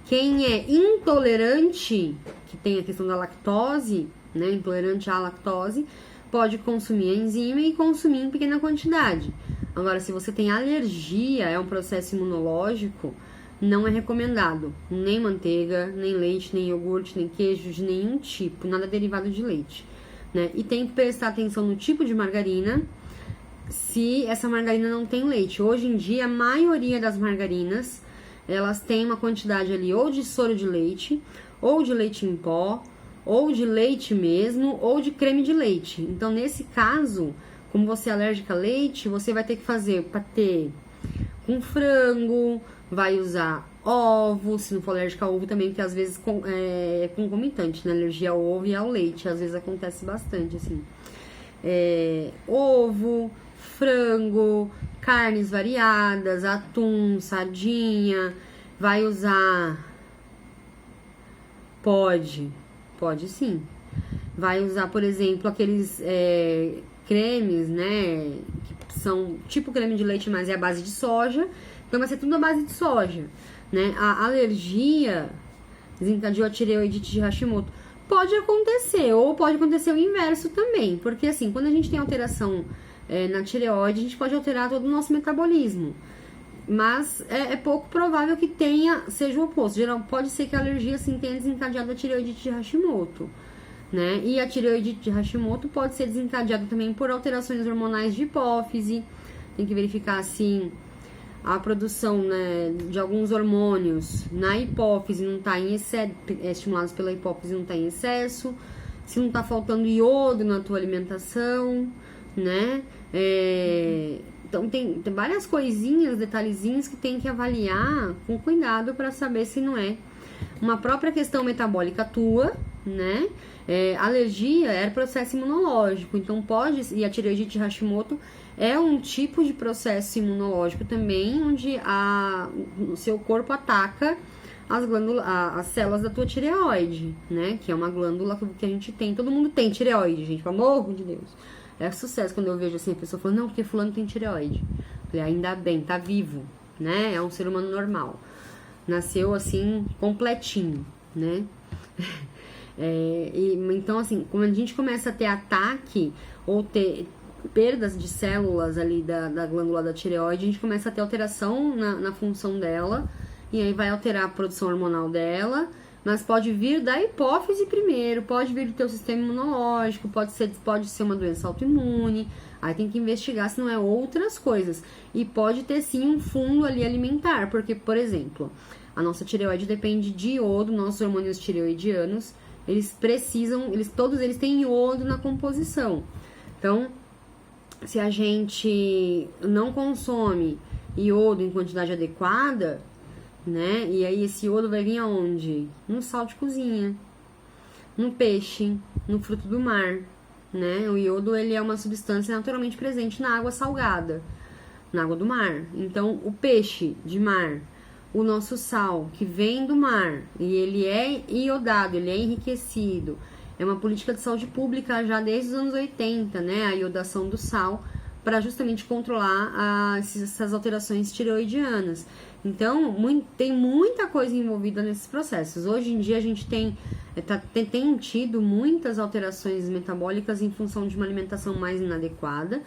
Quem é intolerante, que tem a questão da lactose, né? Intolerante à lactose, pode consumir a enzima e consumir em pequena quantidade. Agora, se você tem alergia, é um processo imunológico, não é recomendado nem manteiga, nem leite, nem iogurte, nem queijo de nenhum tipo, nada derivado de leite, né? E tem que prestar atenção no tipo de margarina, se essa margarina não tem leite. Hoje em dia, a maioria das margarinas, elas têm uma quantidade ali ou de soro de leite, ou de leite em pó, ou de leite mesmo, ou de creme de leite. Então, nesse caso, como você é alérgica a leite, você vai ter que fazer patê com frango, vai usar ovo, se não for alérgica a ovo também, porque às vezes é concomitante, né? Alergia ao ovo e ao leite, às vezes acontece bastante, assim. Ovo, frango, carnes variadas, atum, sardinha, vai usar... Pode sim. Vai usar, por exemplo, aqueles cremes, né, que são tipo creme de leite, mas é a base de soja. Então vai ser tudo a base de soja. né? A alergia desencadeou a tireoidite de Hashimoto. Pode acontecer, ou pode acontecer o inverso também, porque assim, quando a gente tem alteração na tireoide, a gente pode alterar todo o nosso metabolismo. Mas é pouco provável que seja o oposto. Pode ser que a alergia assim, tenha desencadeado a tireoidite de Hashimoto, né? E a tireoidite de Hashimoto pode ser desencadeada também por alterações hormonais de hipófise. Tem que verificar assim a produção, né, de alguns hormônios na hipófise não está em excesso, estimulados pela hipófise não está em excesso, se não está faltando iodo na tua alimentação, né? Então tem várias coisinhas, detalhezinhos que tem que avaliar com cuidado para saber se não é uma própria questão metabólica tua, né? Alergia é processo imunológico, então e a tireoidite de Hashimoto é um tipo de processo imunológico também, onde o seu corpo ataca as células da tua tireoide, né? Que é uma glândula que a gente tem, todo mundo tem tireoide, gente, pelo amor de Deus. É sucesso quando eu vejo assim, a pessoa falando, não, porque fulano tem tireoide. Eu falei, ainda bem, tá vivo, né? É um ser humano normal. Nasceu assim, completinho, né? Então, assim, quando a gente começa a ter ataque ou ter perdas de células ali da glândula da tireoide, a gente começa a ter alteração na função dela, e aí vai alterar a produção hormonal dela, mas pode vir da hipófise primeiro, pode vir do teu sistema imunológico, pode ser uma doença autoimune, aí tem que investigar se não é outras coisas. E pode ter sim um fundo ali alimentar, porque, por exemplo, a nossa tireoide depende de iodo, nossos hormônios tireoidianos, todos eles têm iodo na composição. Então, se a gente não consome iodo em quantidade adequada, né? E aí esse iodo vai vir aonde? No sal de cozinha, no peixe, no fruto do mar, né? O iodo, ele é uma substância naturalmente presente na água salgada, na água do mar. Então, o peixe de mar, o nosso sal que vem do mar, e ele é iodado, ele é enriquecido. É uma política de saúde pública já desde os anos 80, né? A iodação do sal, para justamente controlar essas alterações tireoidianas. Então, tem muita coisa envolvida nesses processos. Hoje em dia a gente tem tido muitas alterações metabólicas em função de uma alimentação mais inadequada,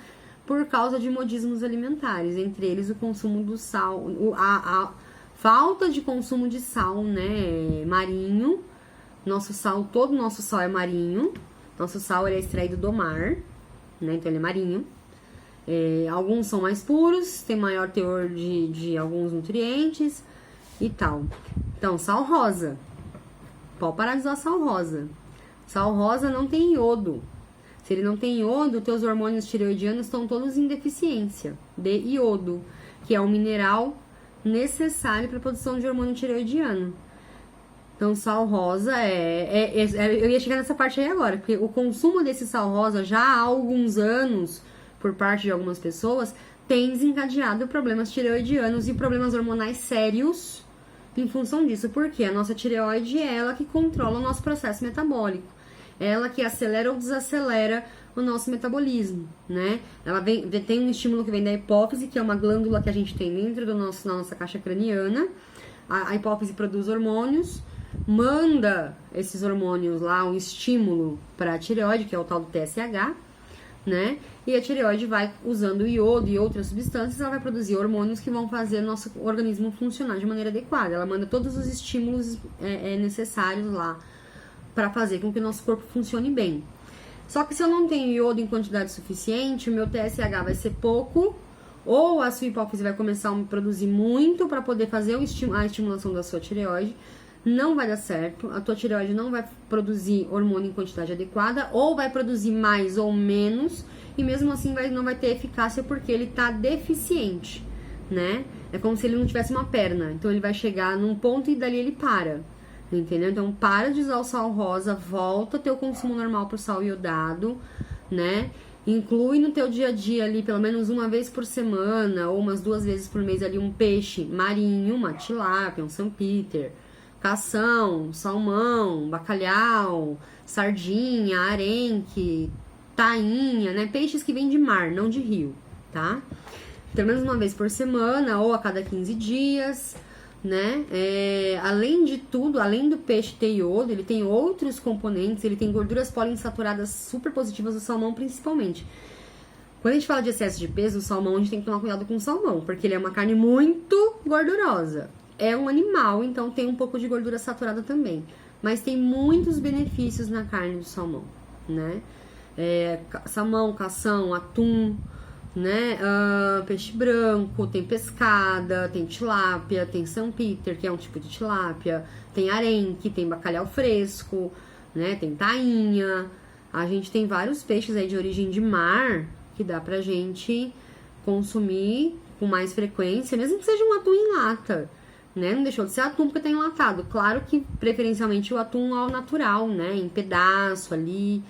por causa de modismos alimentares, entre eles o consumo do sal, a falta de consumo de sal, né, marinho. Todo nosso sal é marinho. Nosso sal ele é extraído do mar, né? Então ele é marinho. Alguns são mais puros, tem maior teor de alguns nutrientes e tal. Então, sal rosa. Pode parar de usar sal rosa. Sal rosa não tem iodo. Se ele não tem iodo, teus hormônios tireoidianos estão todos em deficiência de iodo, que é um mineral necessário para a produção de hormônio tireoidiano. Então, sal rosa eu ia chegar nessa parte aí agora, porque o consumo desse sal rosa já há alguns anos, por parte de algumas pessoas, tem desencadeado problemas tireoidianos e problemas hormonais sérios em função disso. Porque a nossa tireoide é ela que controla o nosso processo metabólico. É ela que acelera ou desacelera o nosso metabolismo, né? Ela tem um estímulo que vem da hipófise, que é uma glândula que a gente tem dentro da nossa caixa craniana. A hipófise produz hormônios, manda esses hormônios lá, um estímulo para a tireoide, que é o tal do TSH, né? E a tireoide vai usando iodo e outras substâncias, ela vai produzir hormônios que vão fazer o nosso organismo funcionar de maneira adequada. Ela manda todos os estímulos necessários lá para fazer com que o nosso corpo funcione bem. Só que se eu não tenho iodo em quantidade suficiente, o meu TSH vai ser pouco, ou a sua hipófise vai começar a produzir muito para poder fazer a estimulação da sua tireoide. Não vai dar certo, a tua tireoide não vai produzir hormônio em quantidade adequada, ou vai produzir mais ou menos, e mesmo assim não vai ter eficácia porque ele tá deficiente, né? É como se ele não tivesse uma perna, então ele vai chegar num ponto e dali ele para, entendeu? Então para de usar o sal rosa, volta teu consumo normal pro sal iodado, né? Inclui no teu dia a dia ali, pelo menos uma vez por semana, ou umas 2 vezes por mês ali, um peixe marinho, uma tilápia, um São Peter, cação, salmão, bacalhau, sardinha, arenque, tainha, né? Peixes que vêm de mar, não de rio, tá? Pelo menos uma vez por semana ou a cada 15 dias, né? Além de tudo, além do peixe ter iodo, ele tem outros componentes, ele tem gorduras poliinsaturadas super positivas, o salmão principalmente. Quando a gente fala de excesso de peso, o salmão, a gente tem que tomar cuidado com o salmão, porque ele é uma carne muito gordurosa. É um animal, então tem um pouco de gordura saturada também. Mas tem muitos benefícios na carne do salmão, né? Salmão, cação, atum, né? Peixe branco, tem pescada, tem tilápia, tem São Peter, que é um tipo de tilápia, tem arenque, tem bacalhau fresco, né? Tem tainha. A gente tem vários peixes aí de origem de mar que dá pra gente consumir com mais frequência, mesmo que seja um atum em lata, né? Não deixou de ser atum porque tá enlatado. Claro que preferencialmente o atum ao natural, né? Em pedaço ali,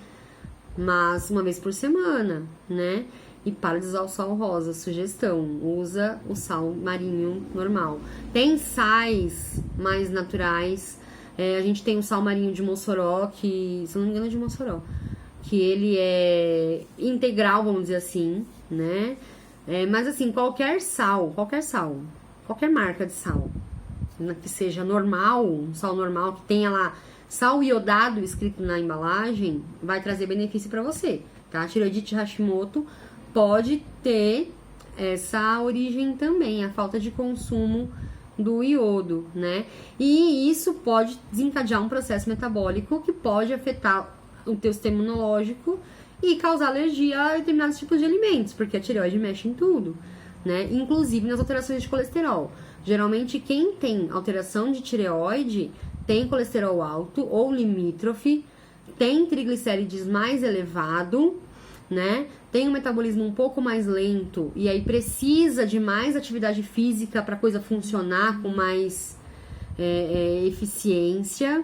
mas uma vez por semana, né? E para de usar o sal rosa, sugestão, usa o sal marinho normal. Tem sais mais naturais, a gente tem o sal marinho de Mossoró, que, se eu não me engano, é de Mossoró, que ele é integral, vamos dizer assim, né? Mas assim, qualquer marca de sal, que seja normal, um sal normal, que tenha lá sal iodado escrito na embalagem, vai trazer benefício para você, tá? A tireoidite Hashimoto pode ter essa origem também, a falta de consumo do iodo, né? E isso pode desencadear um processo metabólico que pode afetar o teu sistema imunológico e causar alergia a determinados tipos de alimentos, porque a tireoide mexe em tudo, né? Inclusive nas alterações de colesterol. Geralmente, quem tem alteração de tireoide tem colesterol alto ou limítrofe, tem triglicérides mais elevado, né? Tem um metabolismo um pouco mais lento e aí precisa de mais atividade física para a coisa funcionar com mais eficiência.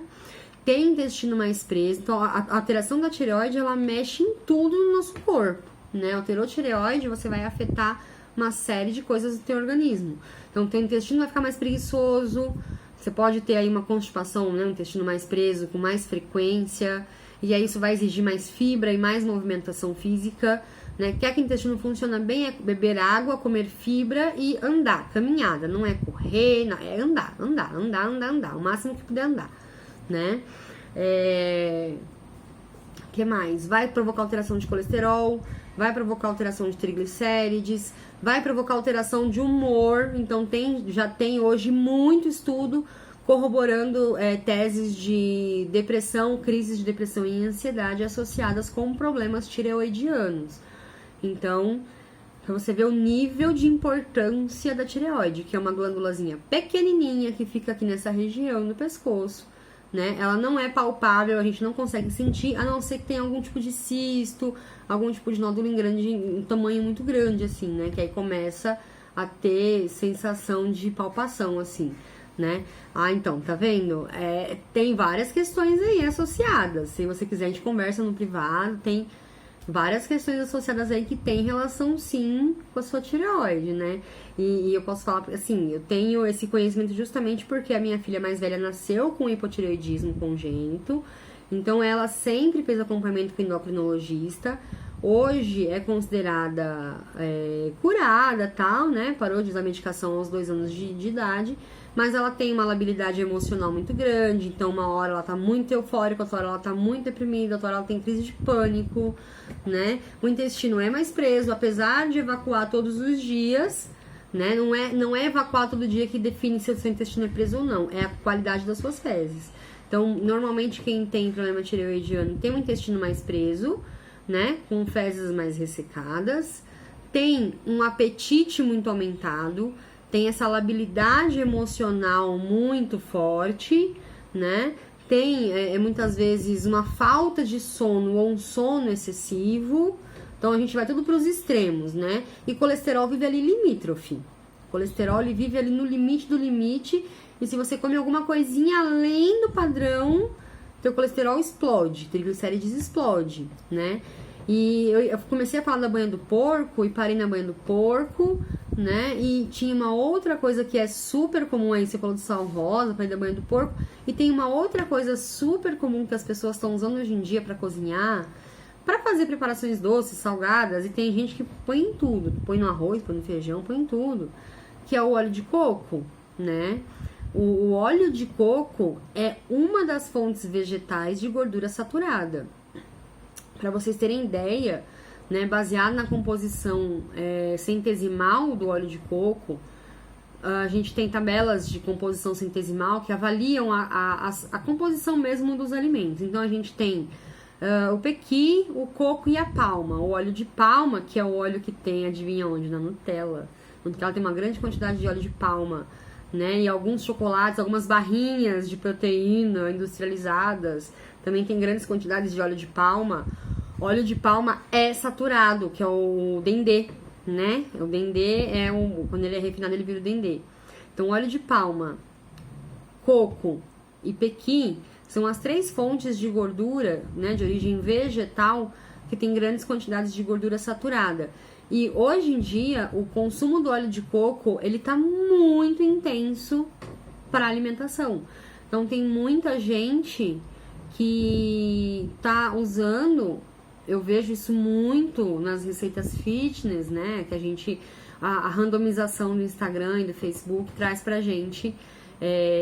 Tem intestino mais preso, então a alteração da tireoide, ela mexe em tudo no nosso corpo, né? Alterou a tireoide, você vai afetar uma série de coisas do teu organismo. Então, teu intestino vai ficar mais preguiçoso, você pode ter aí uma constipação, né? Um intestino mais preso, com mais frequência, e aí isso vai exigir mais fibra e mais movimentação física, né? Quer que o intestino funcione bem, é beber água, comer fibra e andar, caminhada, não é correr, não, é andar, o máximo que puder andar, né? Que mais? Vai provocar alteração de colesterol, vai provocar alteração de triglicérides, vai provocar alteração de humor. Então já tem hoje muito estudo corroborando teses de depressão, crises de depressão e ansiedade associadas com problemas tireoidianos. Então, pra você ver o nível de importância da tireoide, que é uma glândulazinha pequenininha que fica aqui nessa região do pescoço, né? Ela não é palpável, a gente não consegue sentir, a não ser que tenha algum tipo de cisto, algum tipo de nódulo em tamanho muito grande, assim, né? Que aí começa a ter sensação de palpação, assim, né? Então, tá vendo? Tem várias questões aí associadas. Se você quiser, a gente conversa no privado, tem várias questões associadas aí que tem relação, sim, com a sua tireoide, né? E eu posso falar, assim, eu tenho esse conhecimento justamente porque a minha filha mais velha nasceu com hipotireoidismo congênito, então ela sempre fez acompanhamento com endocrinologista. Hoje é considerada curada, tal, né? Parou de usar medicação aos 2 anos de idade, mas ela tem uma labilidade emocional muito grande, então uma hora ela tá muito eufórica, outra hora ela tá muito deprimida, outra hora ela tem crise de pânico, né? O intestino é mais preso, apesar de evacuar todos os dias, né? Não é evacuar todo dia que define se o seu intestino é preso ou não, é a qualidade das suas fezes. Então, normalmente quem tem problema tireoidiano tem um intestino mais preso, né? Com fezes mais ressecadas, tem um apetite muito aumentado, tem essa labilidade emocional muito forte, né? Tem muitas vezes uma falta de sono ou um sono excessivo. Então a gente vai tudo para os extremos, né? E colesterol vive ali limítrofe. Colesterol ele vive ali no limite do limite. E se você come alguma coisinha além do padrão, teu colesterol explode, triglicérides explode, né? E eu comecei a falar da banha do porco e parei na banha do porco, né? E tinha uma outra coisa que é super comum aí, você falou do sal rosa, falei da banha do porco. E tem uma outra coisa super comum que as pessoas estão usando hoje em dia para cozinhar, para fazer preparações doces, salgadas, e tem gente que põe em tudo, põe no arroz, põe no feijão, põe em tudo, que é o óleo de coco, né? O óleo de coco é uma das fontes vegetais de gordura saturada. Para vocês terem ideia, né, baseado na composição centesimal do óleo de coco, a gente tem tabelas de composição centesimal que avaliam a composição mesmo dos alimentos. Então, a gente tem o pequi, o coco e a palma. O óleo de palma, que é o óleo que tem, adivinha onde? Na Nutella. Na Nutella tem uma grande quantidade de óleo de palma, né? E alguns chocolates, algumas barrinhas de proteína industrializadas também tem grandes quantidades de óleo de palma. Óleo de palma é saturado, que é o dendê, né? O dendê quando ele é refinado, ele vira o dendê. Então, óleo de palma, coco e pequi são as 3 fontes de gordura, né, de origem vegetal, que tem grandes quantidades de gordura saturada. E hoje em dia, o consumo do óleo de coco, ele tá muito intenso para alimentação. Então, tem muita gente que tá usando, eu vejo isso muito nas receitas fitness, né, que a randomização do Instagram e do Facebook traz pra gente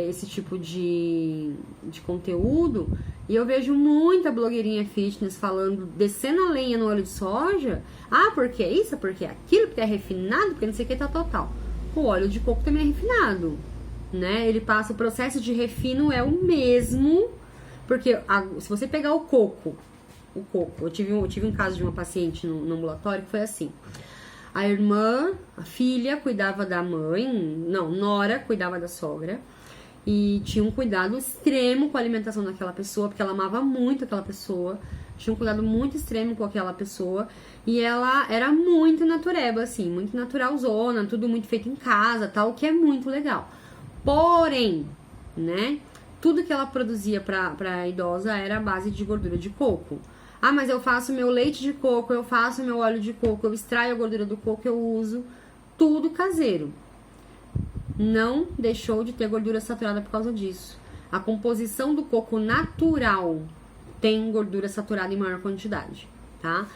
esse tipo de conteúdo, e eu vejo muita blogueirinha fitness falando, descendo a lenha no óleo de soja, porque é isso, porque é aquilo, porque é refinado, porque não sei o que, tal. O óleo de coco também é refinado, né, ele passa, o processo de refino é o mesmo, porque se você pegar o coco, eu tive um caso de uma paciente no ambulatório que foi assim. A irmã, a filha, cuidava da mãe, nora cuidava da sogra, e tinha um cuidado extremo com a alimentação daquela pessoa, porque ela amava muito aquela pessoa, tinha um cuidado muito extremo com aquela pessoa, e ela era muito natureba, assim, muito naturalzona, tudo muito feito em casa, tal, o que é muito legal. Porém, né, tudo que ela produzia pra idosa era a base de gordura de coco. Mas eu faço meu leite de coco, eu faço meu óleo de coco, eu extraio a gordura do coco, eu uso, tudo caseiro. Não deixou de ter gordura saturada por causa disso. A composição do coco natural tem gordura saturada em maior quantidade, tá?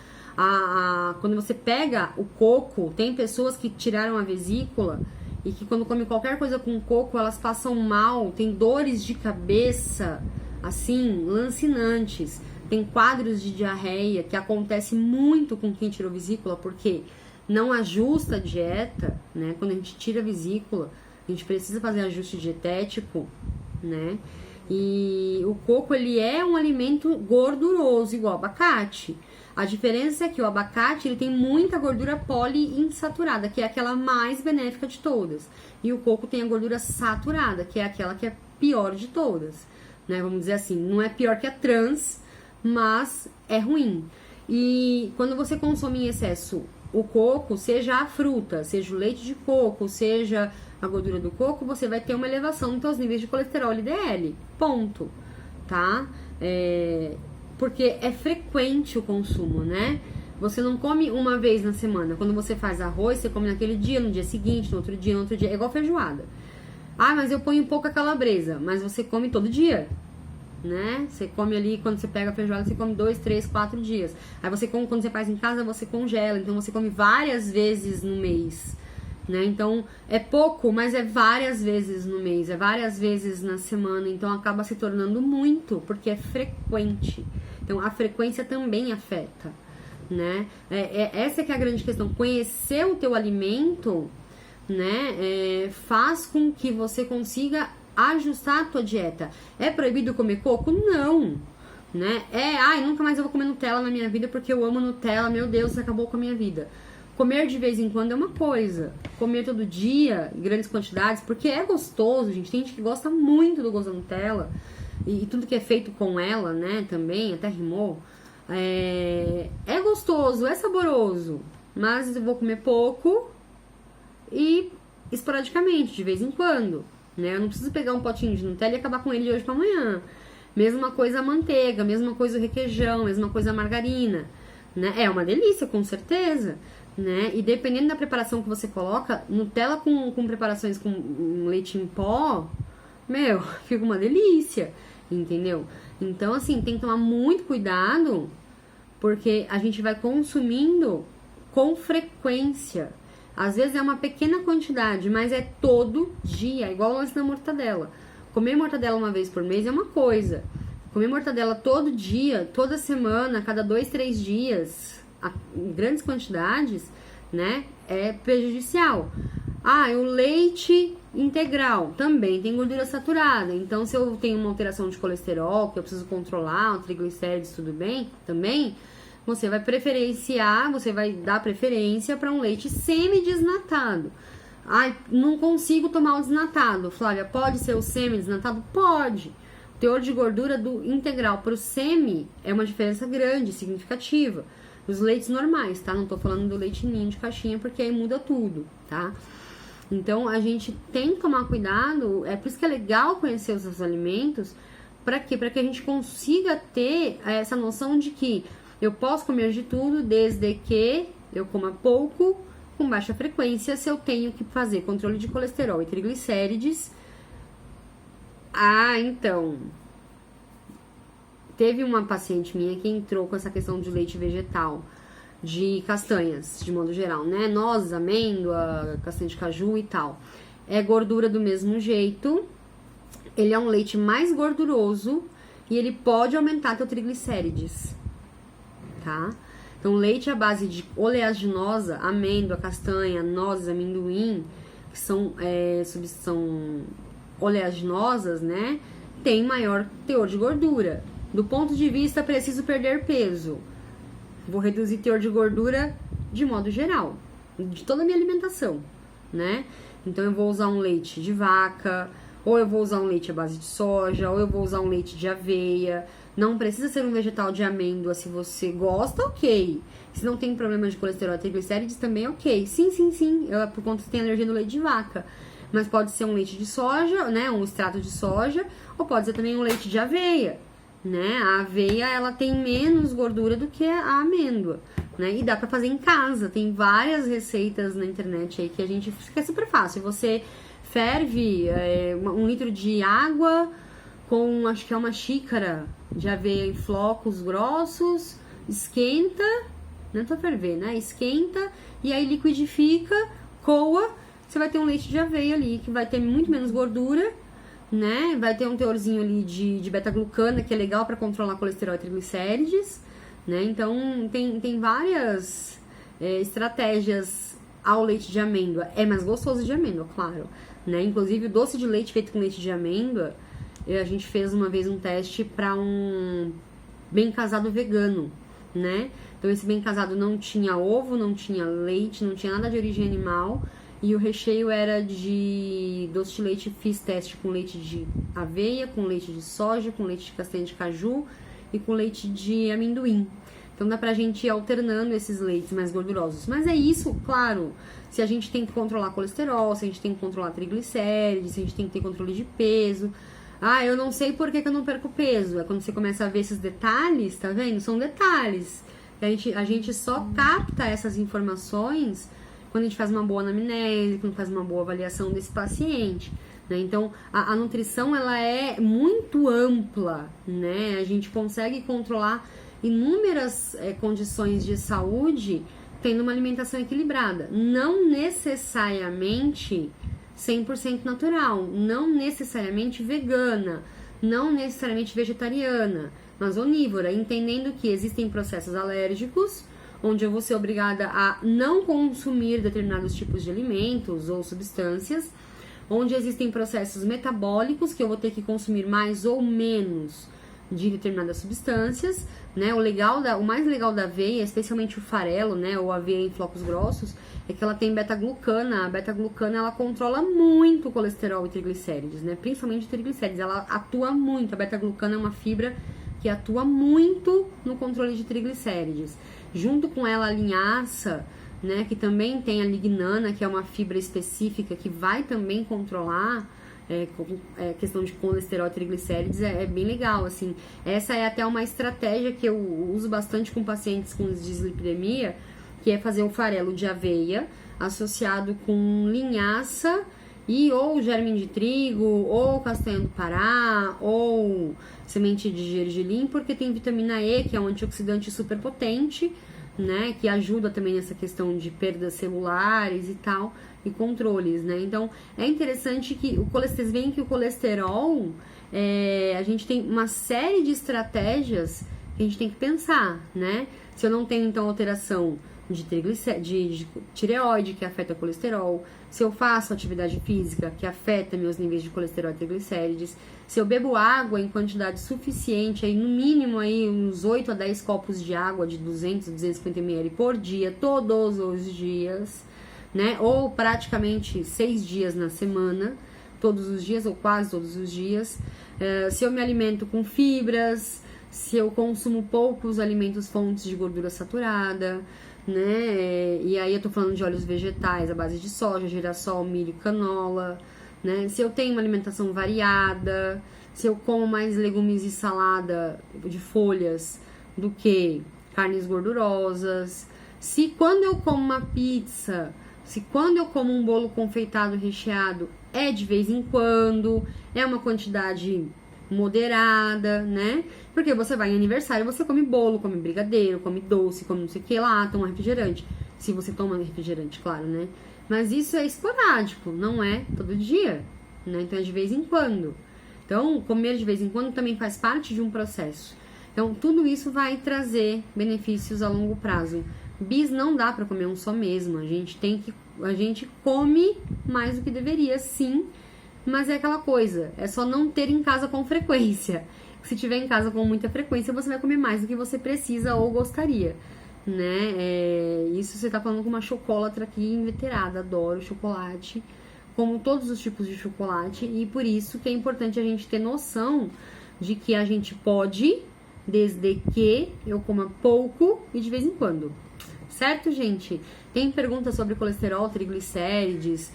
Quando você pega o coco, tem pessoas que tiraram a vesícula e que quando comem qualquer coisa com coco, elas passam mal, tem dores de cabeça, assim, lancinantes. Tem quadros de diarreia que acontece muito com quem tirou vesícula, porque não ajusta a dieta, né? Quando a gente tira a vesícula, a gente precisa fazer ajuste dietético, né? E o coco, ele é um alimento gorduroso, igual abacate. A diferença é que o abacate, ele tem muita gordura poliinsaturada, que é aquela mais benéfica de todas. E o coco tem a gordura saturada, que é aquela que é pior de todas, né? Vamos dizer assim, não é pior que a trans, mas é ruim. E quando você consome em excesso o coco, seja a fruta, seja o leite de coco, seja a gordura do coco, você vai ter uma elevação nos seus níveis de colesterol LDL. Ponto. Tá? Porque é frequente o consumo, né? Você não come uma vez na semana. Quando você faz arroz, você come naquele dia, no dia seguinte, no outro dia, no outro dia. É igual feijoada. Mas eu ponho pouca calabresa. Mas você come todo dia, né? Você come ali, quando você pega a feijoada, você come 2, 3, 4 dias. Aí você come, quando você faz em casa, você congela. Então você come várias vezes no mês, né? Então é pouco, mas é várias vezes no mês, é várias vezes na semana. Então acaba se tornando muito, porque é frequente. Então a frequência também afeta, né? Essa que é a grande questão. Conhecer o teu alimento, né, faz com que você consiga ajustar a tua dieta. É proibido comer coco? Não, né? Nunca mais eu vou comer Nutella na minha vida porque eu amo Nutella, meu Deus, acabou com a minha vida. Comer de vez em quando é uma coisa. Comer todo dia, em grandes quantidades, porque é gostoso, gente. Tem gente que gosta muito do gosto da Nutella e tudo que é feito com ela, né, também, até rimou. É gostoso, é saboroso, mas eu vou comer pouco e esporadicamente, de vez em quando, né? Eu não preciso pegar um potinho de Nutella e acabar com ele de hoje para amanhã. Mesma coisa a manteiga, mesma coisa o requeijão, mesma coisa a margarina, né? É uma delícia, com certeza, né? E dependendo da preparação que você coloca, Nutella com preparações com leite em pó, fica uma delícia, entendeu? Então, assim, tem que tomar muito cuidado, porque a gente vai consumindo com frequência. Às vezes é uma pequena quantidade, mas é todo dia, igual o lance da mortadela. Comer mortadela uma vez por mês é uma coisa. Comer mortadela todo dia, toda semana, cada 2, 3 dias, em grandes quantidades, né, é prejudicial. O leite integral também tem gordura saturada. Então, se eu tenho uma alteração de colesterol, que eu preciso controlar, o triglicérides, tudo bem, também, você vai preferenciar, você vai dar preferência para um leite semi-desnatado. Não consigo tomar o desnatado. Flávia, pode ser o semi-desnatado? Pode. O teor de gordura do integral para o semi é uma diferença grande, significativa. Os leites normais, tá? Não tô falando do leite ninho de caixinha, porque aí muda tudo, tá? Então, a gente tem que tomar cuidado, é por isso que é legal conhecer os seus alimentos, para quê? Para que a gente consiga ter essa noção de que eu posso comer de tudo, desde que eu coma pouco, com baixa frequência, se eu tenho que fazer controle de colesterol e triglicérides. Então, teve uma paciente minha que entrou com essa questão de leite vegetal, de castanhas, de modo geral, né? Nozes, amêndoa, castanha de caju e tal. É gordura do mesmo jeito, ele é um leite mais gorduroso e ele pode aumentar teu triglicérides, tá? Então, leite à base de oleaginosa, amêndoa, castanha, nozes, amendoim, que são oleaginosas, né? Tem maior teor de gordura. Do ponto de vista, preciso perder peso. Vou reduzir teor de gordura de modo geral, de toda a minha alimentação, né? Então, eu vou usar um leite de vaca, ou eu vou usar um leite à base de soja, ou eu vou usar um leite de aveia. Não precisa ser um vegetal de amêndoa, se você gosta, ok. Se não tem problema de colesterol e triglicérides, também ok. Sim, por conta que tem alergia no leite de vaca. Mas pode ser um leite de soja, né, um extrato de soja, ou pode ser também um leite de aveia, né? A aveia, ela tem menos gordura do que a amêndoa, né? E dá pra fazer em casa. Tem várias receitas na internet aí que a gente... Fica super fácil. Você ferve 1 litro de água com, acho que é uma xícara de aveia em flocos grossos, esquenta, não é pra ferver, né? Esquenta e aí liquidifica, coa, você vai ter um leite de aveia ali, que vai ter muito menos gordura, né? Vai ter um teorzinho ali de beta-glucana, que é legal para controlar colesterol e triglicérides, né? Então, tem várias estratégias ao leite de amêndoa. É mais gostoso de amêndoa, claro, né? Inclusive, o doce de leite feito com leite de amêndoa, a gente fez uma vez um teste para um bem casado vegano, né? Então, esse bem casado não tinha ovo, não tinha leite, não tinha nada de origem animal. E o recheio era de doce de leite. Fiz teste com leite de aveia, com leite de soja, com leite de castanha de caju e com leite de amendoim. Então dá pra gente ir alternando esses leites mais gordurosos. Mas é isso, claro, se a gente tem que controlar colesterol, se a gente tem que controlar triglicérides, se a gente tem que ter controle de peso. Eu não sei por que eu não perco peso. É quando você começa a ver esses detalhes, tá vendo? São detalhes. A gente só capta essas informações quando a gente faz uma boa anamnese, quando faz uma boa avaliação desse paciente, né? Então, a nutrição, ela é muito ampla, né? A gente consegue controlar inúmeras condições de saúde tendo uma alimentação equilibrada. Não necessariamente 100% natural, não necessariamente vegana, não necessariamente vegetariana, mas onívora, entendendo que existem processos alérgicos, onde eu vou ser obrigada a não consumir determinados tipos de alimentos ou substâncias, onde existem processos metabólicos, que eu vou ter que consumir mais ou menos de determinadas substâncias, né? O mais legal da aveia, especialmente o farelo, né, ou aveia em flocos grossos, é que ela tem beta-glucana. A beta-glucana, ela controla muito o colesterol e triglicérides, né? Principalmente triglicérides, ela atua muito. A beta-glucana é uma fibra que atua muito no controle de triglicérides. Junto com ela a linhaça, né, que também tem a lignana, que é uma fibra específica que vai também controlar questão de colesterol e triglicérides, é bem legal, assim. Essa é até uma estratégia que eu uso bastante com pacientes com dislipidemia, que é fazer o farelo de aveia associado com linhaça e ou germe de trigo, ou castanha do Pará, ou semente de gergelim, porque tem vitamina E, que é um antioxidante super potente, né, que ajuda também nessa questão de perdas celulares e tal, e controles, né? Então, é interessante que vocês veem que o colesterol, a gente tem uma série de estratégias que a gente tem que pensar, né? Se eu não tenho, então, alteração de tireoide, que afeta o colesterol, se eu faço atividade física, que afeta meus níveis de colesterol e triglicérides, se eu bebo água em quantidade suficiente, aí no mínimo aí uns 8 a 10 copos de água de 200, 250 ml por dia, todos os dias, né? Ou praticamente 6 dias na semana, todos os dias ou quase todos os dias. Se eu me alimento com fibras, se eu consumo poucos alimentos fontes de gordura saturada, né? E aí eu tô falando de óleos vegetais à base de soja, girassol, milho, canola, né? Se eu tenho uma alimentação variada, se eu como mais legumes e salada de folhas do que carnes gordurosas, se quando eu como uma pizza, se quando eu como um bolo confeitado recheado é de vez em quando, é uma quantidade moderada, né? Porque você vai em aniversário, você come bolo, come brigadeiro, come doce, come não sei o que lá, toma refrigerante. Se você toma refrigerante, claro, né? Mas isso é esporádico, não é todo dia, né? Então é de vez em quando. Então, comer de vez em quando também faz parte de um processo. Então, tudo isso vai trazer benefícios a longo prazo. Bis não dá para comer um só mesmo. A gente come mais do que deveria, sim. Mas é aquela coisa, é só não ter em casa com frequência. Se tiver em casa com muita frequência, você vai comer mais do que você precisa ou gostaria, né? Isso você tá falando com uma chocolatra aqui inveterada, adoro chocolate, como todos os tipos de chocolate, e por isso que é importante a gente ter noção de que a gente pode, desde que eu coma pouco e de vez em quando. Certo, gente? Tem perguntas sobre colesterol, triglicérides,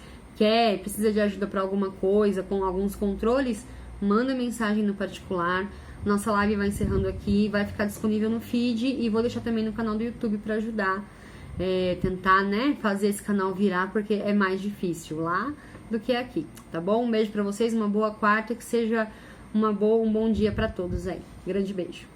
precisa de ajuda para alguma coisa, com alguns controles, manda mensagem no particular. Nossa live vai encerrando aqui, vai ficar disponível no feed e vou deixar também no canal do YouTube para ajudar, tentar, né, fazer esse canal virar, porque é mais difícil lá do que aqui, tá bom? Um beijo para vocês, uma boa quarta, que seja um bom dia para todos aí. Grande beijo.